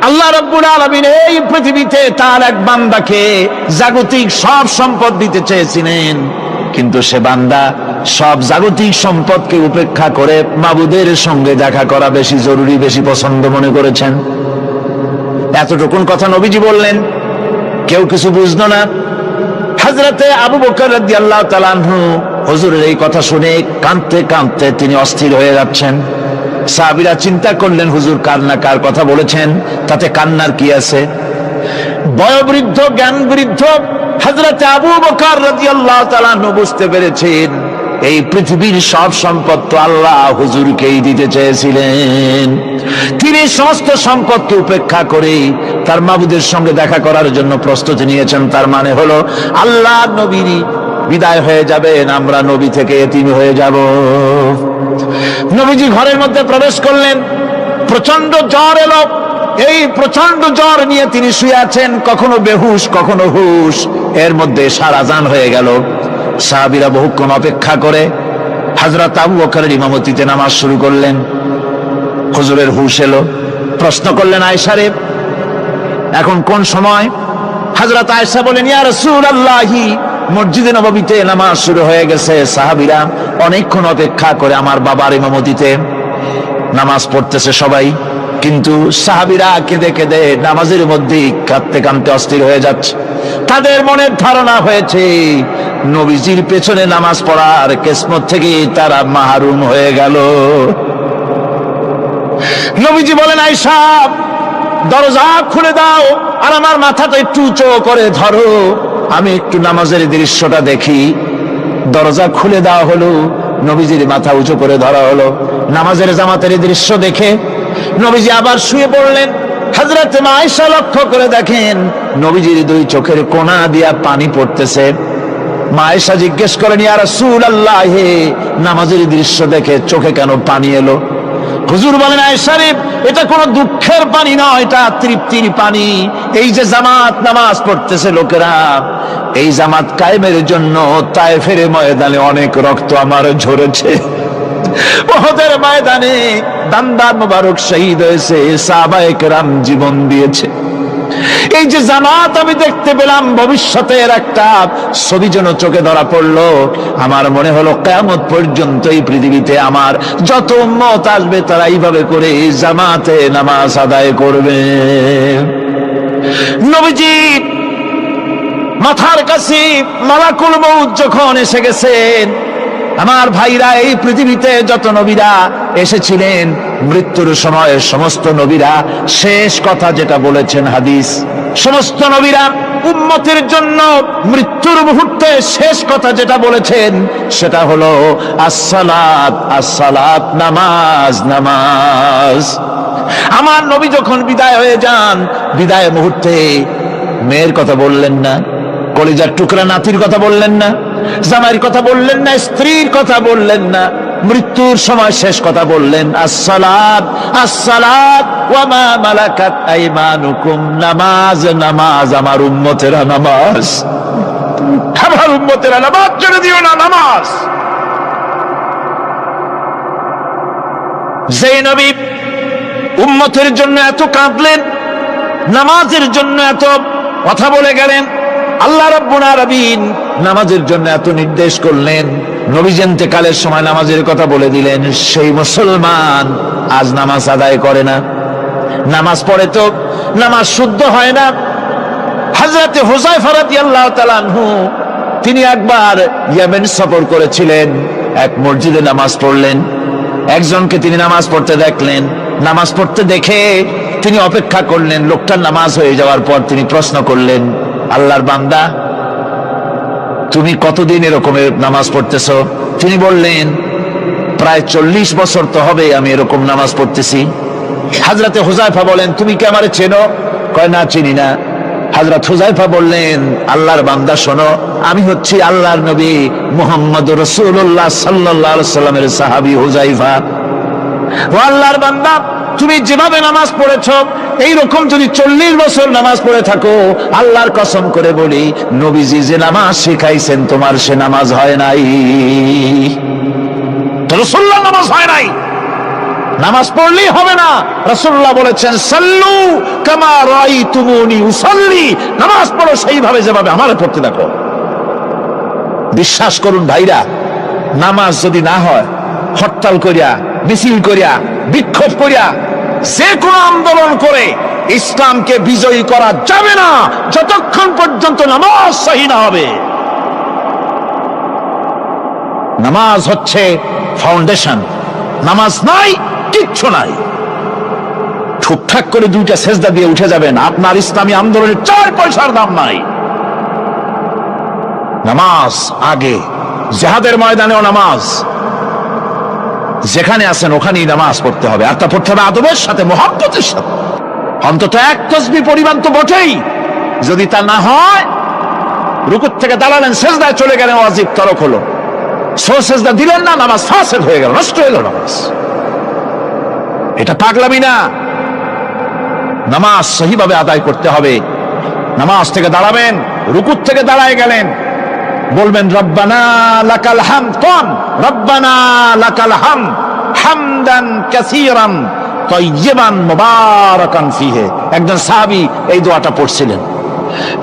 Speaker 1: আল্লাহ রাব্বুল আলামিন এই পৃথিবীতে তার এক বান্দাকে জাগতিক সব সম্পদ দিতে চেয়েছিলেন, কিন্তু সে বান্দা সব জাগতিক সম্পদকে উপেক্ষা করে মাবুদের সঙ্গে দেখা করা বেশি জরুরি, বেশি পছন্দ মনে করেছেন। এতটুকুন কথা নবীজি বললেন, কেউ কিছু বুঝলো না। হযরতে আবু বকর রাদিয়াল্লাহু তাআলা আনহু হুজুরের এই কথা শুনে কাঁদতে কাঁদতে তিনি অস্থির হয়ে যাচ্ছেন। সাহাবীরা চিন্তা করলেন, হুজুর কার কথা বলেছেন, তাতে কান্নার কি আছে? বয়োবৃদ্ধ, জ্ঞান বৃদ্ধ হযরতে আবু বকর রাদিয়াল্লাহু তাআলা আনহু বুঝতে পেরেছেন, এই পৃথিবীর সব সম্পদ তো আল্লাহ হুজুরকেই দিতে চেয়েছিলেন। তিনি সমস্ত সম্পদকে উপেক্ষা করে তার মাবুদের সঙ্গে দেখা করার জন্য প্রস্তুতি নিয়েছেন। তার মানে হলো আল্লাহ নবীর বিদায় হয়ে যাবেন, আমরা নবী থেকে এতিম হয়ে যাব। নবীজি ঘরের মধ্যে প্রবেশ করলেন। প্রচন্ড জ্বর এলো। এই প্রচন্ড জ্বর নিয়ে তিনি শুয়ে আছেন, কখনো বেহুশ, কখনো হুশ। এর মধ্যে সারা আজান হয়ে গেল। সাহাবীরা বহুক্ষণ অপেক্ষা করে হযরত আবু বকরের ইমামতিতে নামাজ শুরু করলেন। হুজুরের হুশ এলো। প্রশ্ন করলেন, আয়েশা রে, এখন কোন সময়? হযরত আয়েশা বলেন, ইয়া রাসূলুল্লাহ, মসজিদে নববীতে নামাজ শুরু হয়ে গেছে। সাহাবীরা অনেকক্ষণ অপেক্ষা করে আমার বাবার ইমামতিতে। নামাজ পড়তেছে সবাই, কিন্তু সাহাবীরা কেঁদে কেঁদে নামাজের মধ্যেই কাঁদতে কাঁদতে অস্থির হয়ে যাচ্ছে। তাদের মনের ধারণা হয়েছে নবীজির পেছনে নামাজ পড়ার কিসমত থেকে তারা মাহরুম হয়ে গেল। নবীজি বলেন, আয়েশা দরজা খুলে দাও আর আমার মাথাটা একটু উঁচু করে ধরো, আমি একটু নামাজের দৃশ্যটা দেখি। দরজা খুলে দেওয়া হলো, নবীজির মাথা উঁচু করে ধরা হলো। নামাজের জামাতের দৃশ্য দেখে নবীজি আবার শুয়ে পড়লেন। হযরত মা আয়েশা লক্ষ্য করে দেখেন নবীজির দুই চোখের কোনা দিয়া পানি পড়তেছে। মা আয়েশা জিজ্ঞেস করেন, ইয়া রাসূলুল্লাহ, নামাজের দৃশ্য দেখে চোখে কেন পানি এলো? হুজুর বলেন, আয়েশা রে, এটা কোনো দুঃখের পানি নয়, এটা তৃপ্তির পানি। এই যে জামাত নামাজ পড়তেছে লোকেরা, এই জামাত কায়েমের জন্য তায়েফের ময়দানে অনেক রক্ত আমার ঝরেছে, উহুদের ময়দানে দান্দার মোবারক শহীদ হয়েছে, সাহাবায়ে কেরাম জীবন দিয়েছে। এই যে জামাত আমি দেখতে পেলাম, ভবিষ্যতের একটা ছবি যেন চোখে ধরা পড়লো। আমার মনে হলো কিয়ামত পর্যন্ত এই পৃথিবীতে আমার যত উম্মত আসবে তারা এইভাবে করে জামাতে নামাজ আদায় করবে। নবীজি মাথার কাছে মালাকুল মউত যখন এসে গেছেন, আমার ভাইরা, এই পৃথিবীতে যত নবীরা এসেছিলেন মৃত্যুর সময় সমস্ত নবীরা শেষ কথা যেটা বলেছেন, হাদিস, সমস্ত নবীরা উম্মতের জন্য মৃত্যুর মুহূর্তে শেষ কথা যেটা বলেছেন সেটা হলো আসসালাত, আসসালাত, নামাজ, নামাজ। আমার নবী যখন বিদায় হয়ে যান, বিদায় মুহূর্তে মেয়ের কথা বললেন না, কলিজার টুকরা নাতির কথা বললেন না, জামাইয়ের কথা বললেন না, স্ত্রীর কথা বললেন না, মৃত্যুর সময় শেষ কথা বললেন আসসালাত, আসসালাত ওয়া মা মালাকাত আইমানুকুম, নামাজ, নামাজ, আমার উম্মতেরা নামাজ, আমার উম্মতেরা নামাজ ছেড়ে দিও না, নামাজ। যে নবী উম্মতের জন্য এত কাঁদলেন, নামাজের জন্য এত কথা বলে গেলেন, আল্লাহ রাব্বুল আলামিন নামাজের জন্য এত নির্দেশ করলেন, নবীজি ইন্তেকালের সময় নামাজের কথা বলে দিলেন, সেই মুসলমান আজ নামাজ আদায় করে না, নামাজ পড়ে তো নামাজ শুদ্ধ হয় না। হযরত হুযায়ফা রাদিয়াল্লাহু তাআলা আনহু তিনি একবার ইয়েমেন সফর করেছিলেন, এক মসজিদে নামাজ পড়লেন, একজনকে তিনি নামাজ পড়তে দেখলেন, নামাজ পড়তে দেখে তিনি অপেক্ষা করলেন, লোকটার নামাজ হয়ে যাওয়ার পর তিনি প্রশ্ন করলেন, আল্লাহর বান্দা, তুমি কতদিন এরকমের নামাজ পড়তেছো? তিনি বললেন, প্রায় 40 বছর তো হবে আমি এরকম নামাজ পড়তেছি। হযরতে হুযায়ফা বলেন, তুমি কি আমারে চেনো? কয়, না, চিনি না। হযরত হুযায়ফা বললেন, আল্লাহর বান্দা শোনো, আমি হচ্ছি আল্লাহর নবী মুহাম্মদুর রাসূলুল্লাহ সাল্লাল্লাহু আলাইহি সাল্লামের সাহাবী হুযায়ফা। ও আল্লাহর বান্দা, তুমি যেভাবে নামাজ পড়েছো এইরকম যদি 40 বছর নামাজ পড়ে থাকো, আল্লাহর কসম করে বলি, নবীজি যে নামাজ শিখাইছেন তোমার সে নামাজ হয় নাই, রাসূলুল্লাহ নামাজ হয় নাই, নামাজ পড়লেই হবে না। রাসূলুল্লাহ বলেছেন, সাল্লু কামা রাআইতুমুনি উসাল্লি, নামাজ পড়ো সেইভাবে যেভাবে আমারে পড়তে দেখো। বিশ্বাস করুন ভাইরা, নামাজ যদি না হয়, হরতাল করিয়া, মিছিল করিয়া, বিক্ষোভ করিয়া, যে কোনো আন্দোলন করে ইসলামকে বিজয়ী করা যাবে না যতক্ষণ পর্যন্ত নামাজ সহি না হবে। নামাজ হচ্ছে ফাউন্ডেশন, নামাজ নাই কিচ্ছু নাই। ঠুকঠাক করে 2টা সেজদা দিয়ে উঠে যাবেন, আপনার ইসলামী আন্দোলনের 4 পয়সার দাম নাই। নামাজ আগে, জিহাদের ময়দানেও নামাজ, যেখানে আছেন ওখানেই নামাজ পড়তে হবে, আর তা পড়তে হবে আদবের সাথে, মুহাব্বতের সাথে। অন্তত 1 তাসবিহ পরিমাণ তো বটেই। যদি তা না হয়, রুকুর থেকে দাঁড়ালেন, সেজদায় চলে গেলেন, ওয়াজিব তরক হলো, সেজদা দিলেন না, নামাজ ফাসেদ হয়ে গেল, নষ্ট হয়ে গেল নামাজ। এটা পাগলামি না, নামাজ সহিভাবে আদায় করতে হবে। নামাজ থেকে দাঁড়াবেন, রুকুর থেকে দাঁড়ায় গেলেন, বলবেন রব্বানা লাকাল হামদ, কোন রব্বানা লাকাল হামদ হামদান কাসীরান তাইয়িবান মুবারাকান ফিহি। একজন সাহাবী এই দোয়াটা পড়ছিলেন।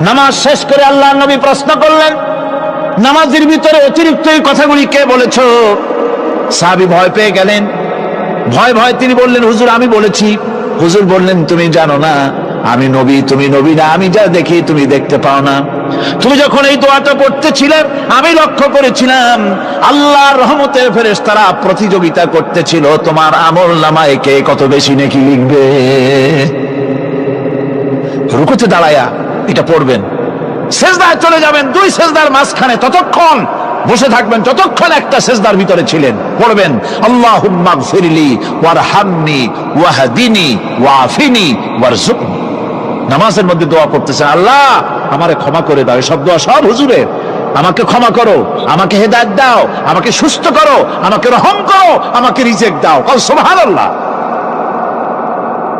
Speaker 1: নামাজ শেষ করে আল্লাহর নবী প্রশ্ন করলেন, নামাজের ভিতরে অতিরিক্ত এই কথাগুলি কে বলেছো? সাহাবী ভয় পেয়ে গেলেন, ভয় ভয় তিনি বললেন, হুজুর আমি বলেছি। হুজুর বললেন, তুমি জানো না আমি নবী, তুমি নবী না, আমি যা দেখি তুমি দেখতে পাও না। তুমি যখন এই দোয়াটা পড়তেছিলে আমি লক্ষ্য করেছিলাম আল্লাহর রহমতের ফেরেশতারা প্রতিযোগিতা করতেছিল তোমার আমল নামায় কে কত বেশি নেকি লিখবে। রুকুতে দাঁড়ায়া এটা পড়বেন, সেজদায় চলে যাবেন, দুই সেজদার মাঝখানে ততক্ষণ বসে থাকবেন যতক্ষণ একটা সেজদার ভিতরে ছিলেন। পড়বেন আল্লাহুম্মা গফিরলি ওয়ারহামনি ওয়াহদিনি ওয়াআফিনি ওয়ারযুকনি। নামাজের মধ্যে দোয়া করতেছেন, আল্লাহ আমারে ক্ষমা করে দাও। এসব দোয়া সব হুজুরের। আমাকে ক্ষমা করো, আমাকে হেদায়েত দাও, আমাকে সুস্থ করো, আমাকে রহম করো, আমাকে রিজিক দাও। সুবহানাল্লাহ।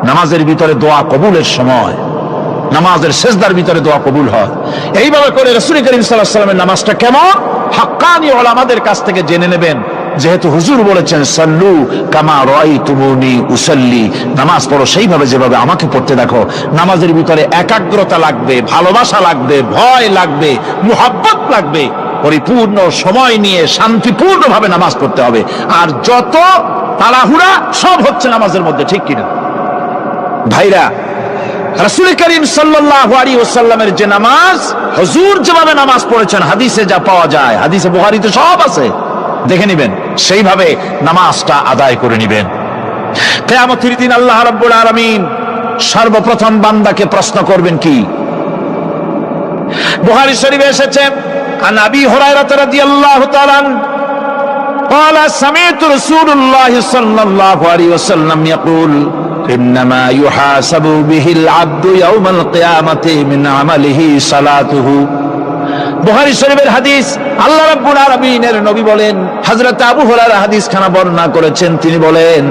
Speaker 1: নামাজের ভিতরে দোয়া কবুলের সময়, নামাজের সেজদার ভিতরে দোয়া কবুল হয়। এইভাবে করে রাসূল করিম সাল্লাল্লাহু আলাইহি ওয়াসাল্লামের নামাজটা কেমন হাক্কানি উলামাদের কাছ থেকে জেনে নেবেন। যেহেতু হুজুর বলেছেন সাল্লু কামা রাআইতুমুনি উসাল্লি, নামাজ পড়ো সেইভাবে যেভাবে আমাকে পড়তে দেখো। নামাজের ভিতরে একাগ্রতা লাগবে, ভালোবাসা লাগবে, ভয় লাগবে, মুহাব্বত লাগবে। পরিপূর্ণ সময় নিয়ে শান্তিপূর্ণভাবে নামাজ পড়তে হবে। আর যত তাড়াহুড়া সব হচ্ছে নামাজের মধ্যে, ঠিক কিনা ভাইরা? রাসূল করিম সাল্লাল্লাহু আলাইহি ওয়াসাল্লামের যে নামাজ, হুজুর যেভাবে নামাজ পড়েছেন হাদিসে যা পাওয়া যায়, হাদিসে বুখারীতে সব আছে, দেখে নেবেন, সেইভাবে নামাজটা আদায় করে নেবেন। কিয়ামতের দিন আল্লাহ রাব্বুল আলামিন সর্বপ্রথম বান্দাকে প্রশ্ন করবেন কি? বুখারী শরীফে এসেছে, আন আবি হুরায়রা রাদিয়াল্লাহু তাআলা قال سمعت رسول الله صلى الله عليه وسلم يقول إنما يحاسب به العبد يوم القيامة من عمله صلاته। বুখারী শরীফের হাদিস। আল্লাহ রাব্বুল আলামিনের নবী বলেন, হযরত আবু হুরায়রা হাদিস খানা বর্ণনা করেছেন, তিনি বলেন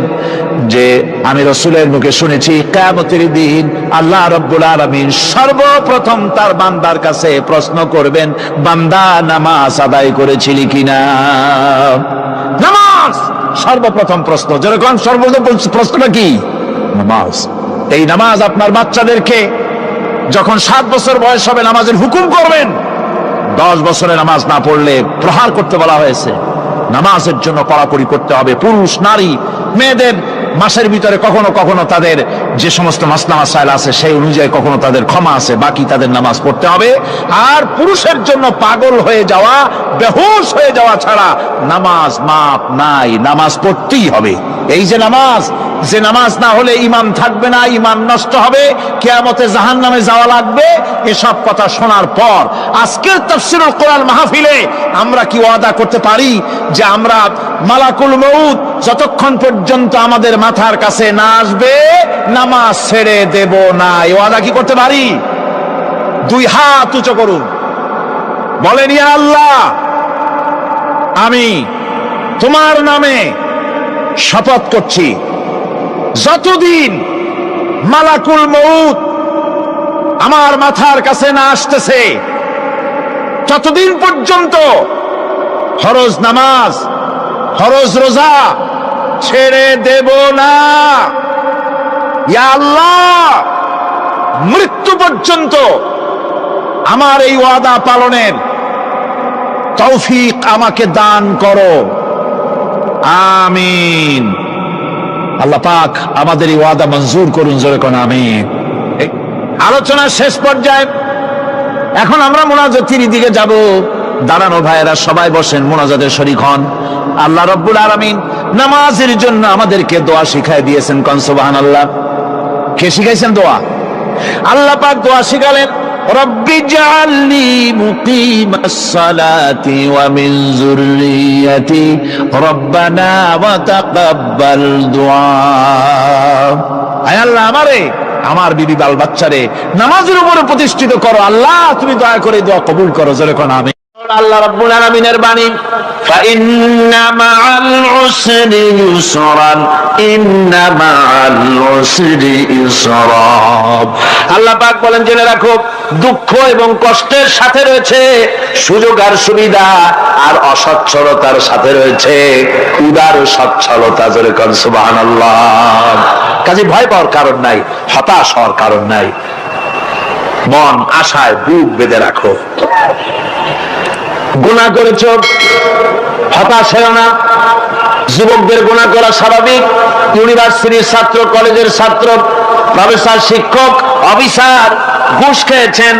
Speaker 1: যে আমি রাসূলের মুখে শুনেছি কিয়ামতের দিন আল্লাহ রাব্বুল আলামিন সর্বপ্রথম তার বান্দার কাছে প্রশ্ন করবেন, বান্দা নামাজ আদায় করেছিলি কিনা? নামাজ সর্বপ্রথম প্রশ্ন। যেরকম সর্বপ্রথম প্রশ্নটা কি? নামাজ। এই নামাজ আপনার বাচ্চাদেরকে যখন 7 বছর বয়স হবে নামাজের হুকুম করবেন। 10 বছরে নামাজ না পড়লে প্রহার করতে বলা হয়েছে। নামাজের জন্য কড়াকড়ি করতে হবে। পুরুষ নারী মেয়েদের মাসের ভিতরে কখনো কখনো তাদের যে সমস্ত মাসলা মাসাইল আছে সেই অনুযায়ী কখনো তাদের ক্ষমা আছে, বাকি তাদের নামাজ পড়তে হবে। আর পুরুষের জন্য পাগল হয়ে যাওয়া, বেহুশ হয়ে যাওয়া ছাড়া নামাজ মাপ নাই, নামাজ পড়তেই হবে। এই যে নামাজ, যে নামাজ না হলে ঈমান থাকবে না, ঈমান নষ্ট হবে, কিয়ামতে জাহান্নামে যাওয়া লাগবে, এসব কথা শোনার পর আজকের তাফসীরুল কোরআন মাহফিলে আমরা কি ওয়াদা করতে পারি যে আমরা মালাকুল মউত যতক্ষণ পর্যন্ত আমাদের মাথার কাছে না আসবে নামাজ ছেড়ে দেব না? এই ওয়াদা কি করতে পারি? 2 হাত উঁচু করুন, বলেন ইয়া আল্লাহ, আমি তোমার নামে শপথ করছি যতদিন মালাকুল মউত আমার মাথার কাছে না আসতেছে ততদিন পর্যন্ত ফরজ নামাজ, ফরজ রোজা ছেড়ে দেব না। ইয়া আল্লাহ, মৃত্যু পর্যন্ত আমার এই ওয়াদা পালনের তৌফিক আমাকে দান করো, আমিন। আল্লাহ পাক আমাদের এই ওয়াদা মঞ্জুর করুন, জোরে কোন আমিন। আলোচনার শেষ পর্যায়ে এখন আমরা মুনাজাতের দিকে যাব। দাঁড়ানো ভাইয়েরা সবাই বসেন, মুনাজাতের শরীক হন। আল্লাহ রাব্বুল আলামিন নামাজের জন্য আমাদেরকে দোয়া শিখাই দিয়েছেন, কোন সুবহানাল্লাহ। কে শিখাইছেন দোয়া? আল্লাহ পাক দোয়া শিখালেন, রব্বি জাআলনি মুকিমাস সালাতি ওয়া মিন যুররিয়াতি রব্বানা ওয়া তাকাব্বাল দুআ। আয় আল্লাহ, আমারে আমার বিবি বাল বাচ্চারে নামাজের উপরে প্রতিষ্ঠিত করো। আল্লাহ তুমি দয়া করে দোয়া কবুল করো, জোরে কোন আমিন। আল্লাহ রাব্বুল আলামিনের বাণী, ফাইন্না মাআল উসরি ইউসরান ইন্না মাআল উসরি ইউসরা। আল্লাহ পাক বলেন, জেনে রাখো দুঃখ এবং কষ্টের সাথে রয়েছে সুযোগ আর সুবিধা, আর অসচ্ছলতার সাথে রয়েছে উদার সচ্ছলতা, জোরে কোন সুবহানাল্লাহ। কাজে ভয় পাওয়ার কারণ নাই, হতাশ হওয়ার কারণ নাই। মন আশায় বুক বেঁধে রাখো। গুনাহ করেছ, হতাশ হও না। যুবকদের গুনাহ করা স্বাভাবিক, ইউনিভার্সিটির ছাত্র, কলেজের ছাত্র, প্রফেসর, শিক্ষক, অফিসার ঘুষ খেয়েছেন,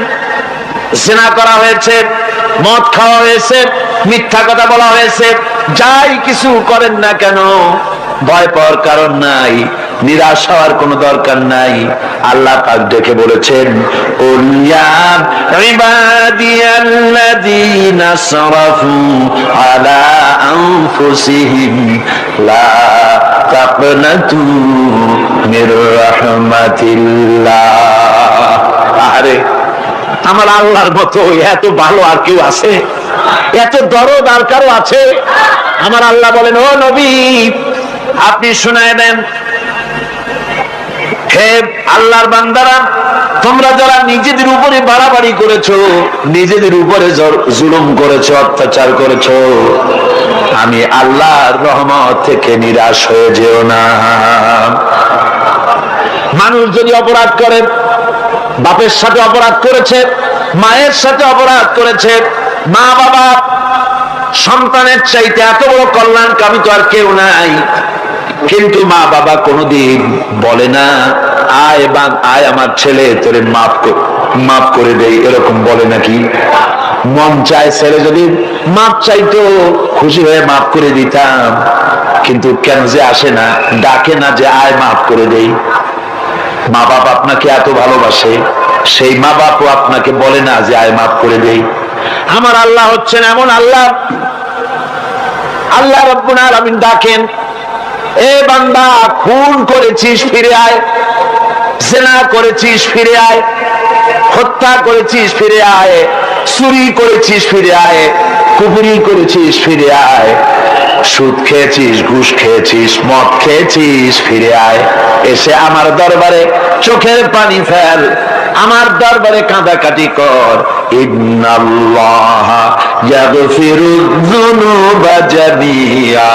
Speaker 1: জিনা করা হয়েছে, মদ খাওয়া হয়েছে, মিথ্যা কথা বলা হয়েছে, যাই কিছু করেন না কেন ভয় পাওয়ার কারণ নাই, নিরাশ হওয়ার কোনো দরকার নাই। আল্লাহ পাক ডেকে বলেছেন, উল্লিয়া ইবাদিয়াল্লাযীনা সারাফু আলা আনফুসিহিম লা তাকনাতু মির রাহমাতিল্লাহ। আরে আমার আল্লাহর মতো এত ভালো আর কেউ আছে? এত দরদ আর কারো আছে? আমার আল্লাহ বলেন, ও নবী আপনি শুনায় দেন, হে আল্লাহর বান্দারা, তোমরা যারা নিজেদের উপরে বাড়াবাড়ি করেছো, নিজেদের উপরে জুলুম করেছো, অত্যাচার করেছো, আমি আল্লাহর রহমত থেকে নিরাশ হয়ে যেও না। মানুষ যদি অপরাধ করে, বাপের সাথে অপরাধ করেছে, মায়ের সাথে অপরাধ করেছে, মা বাবা সন্তানের চাইতে এত বড় কল্যাণকামী তো আর কেউ নাই, কিন্তু মা বাবা কোনোদিন বলে না আয় আমার ছেলে তোরে মাফ করে দেই, এরকম বলে নাকি? মন চায় ছেলে যদি মাফ চাইতো, খুশি হয়ে মাফ করে দিতাম, কিন্তু কেন যে আসে না, ডাকে না যে আয় মাফ করে দেই। মা বাবা আপনাকে এত ভালোবাসে, সেই মা বাপও আপনাকে বলে না যে আয় মাফ করে দেই। আমার আল্লাহ হচ্ছেন এমন আল্লাহ, আল্লাহ রাব্বুল আলামিন ডাকেন, এ বান্দা খুন করেছিস ফিরে আয়, জিনা করেছিস ফিরে আয়, হত্যা করেছিস ফিরে আয়, চুরি করেছিস ফিরে আয়, কুফরি করেছিস ফিরে আয়, সুদ খেয়েছিস, ঘুষ খেয়েছিস, মদ খেয়েছিস ফিরে আয়, এসে আমার দরবারে চোখের পানি ফেল, আমার দরবারে কাঁদাকাটি কর। ইন্নাল্লাহা ইয়াগফিরুয যুনুবা জামিআ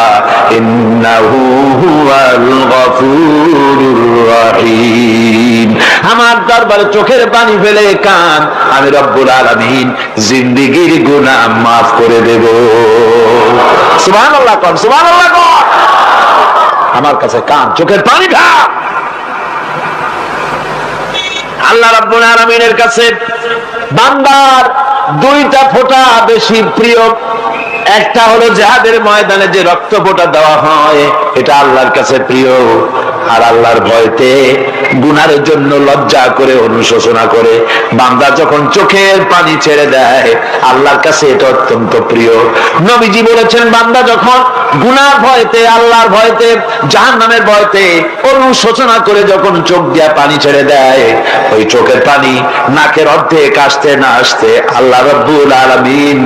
Speaker 1: ইন্নাহু হুয়াল গফুরুর রহিম। আমার দরবারে চোখের পানি ফেলে কাঁদ, আমি রব্বুল আলামিন জিন্দেগীর গুনাহ মাফ করে দেব। সুবহানাল্লাহ কোন, সুবহানাল্লাহ কোন। আমার কাছে কাঁদ, চোখের পানি ঢাল। আল্লাহ রাব্বুল আলামিনের কাছে বান্দার দুইটা ফোঁটা বেশি প্রিয়। একটা হলো জিহাদের ময়দানে যে রক্ত ফোঁটা দেওয়া হয়, এটা আল্লাহর কাছে প্রিয়। আর আল্লাহর ভয়তে গুনার জন্য লজ্জা করে, অনুশোচনা করে বান্দা যখন চোখের পানি ছেড়ে দেয়, আল্লাহর কাছে এটা অত্যন্ত প্রিয়। নবীজি বলেছেন, বান্দা যখন গুনার ভয়তে, আল্লাহর ভয়তে, জাহান্নামের ভয়তে অনুশোচনা করে যখন চোখ দিয়া পানি ছেড়ে দেয়, ওই চোখের পানি নাকের অর্ধেক আসতে না আসতে আল্লাহ রাব্বুল আলামিন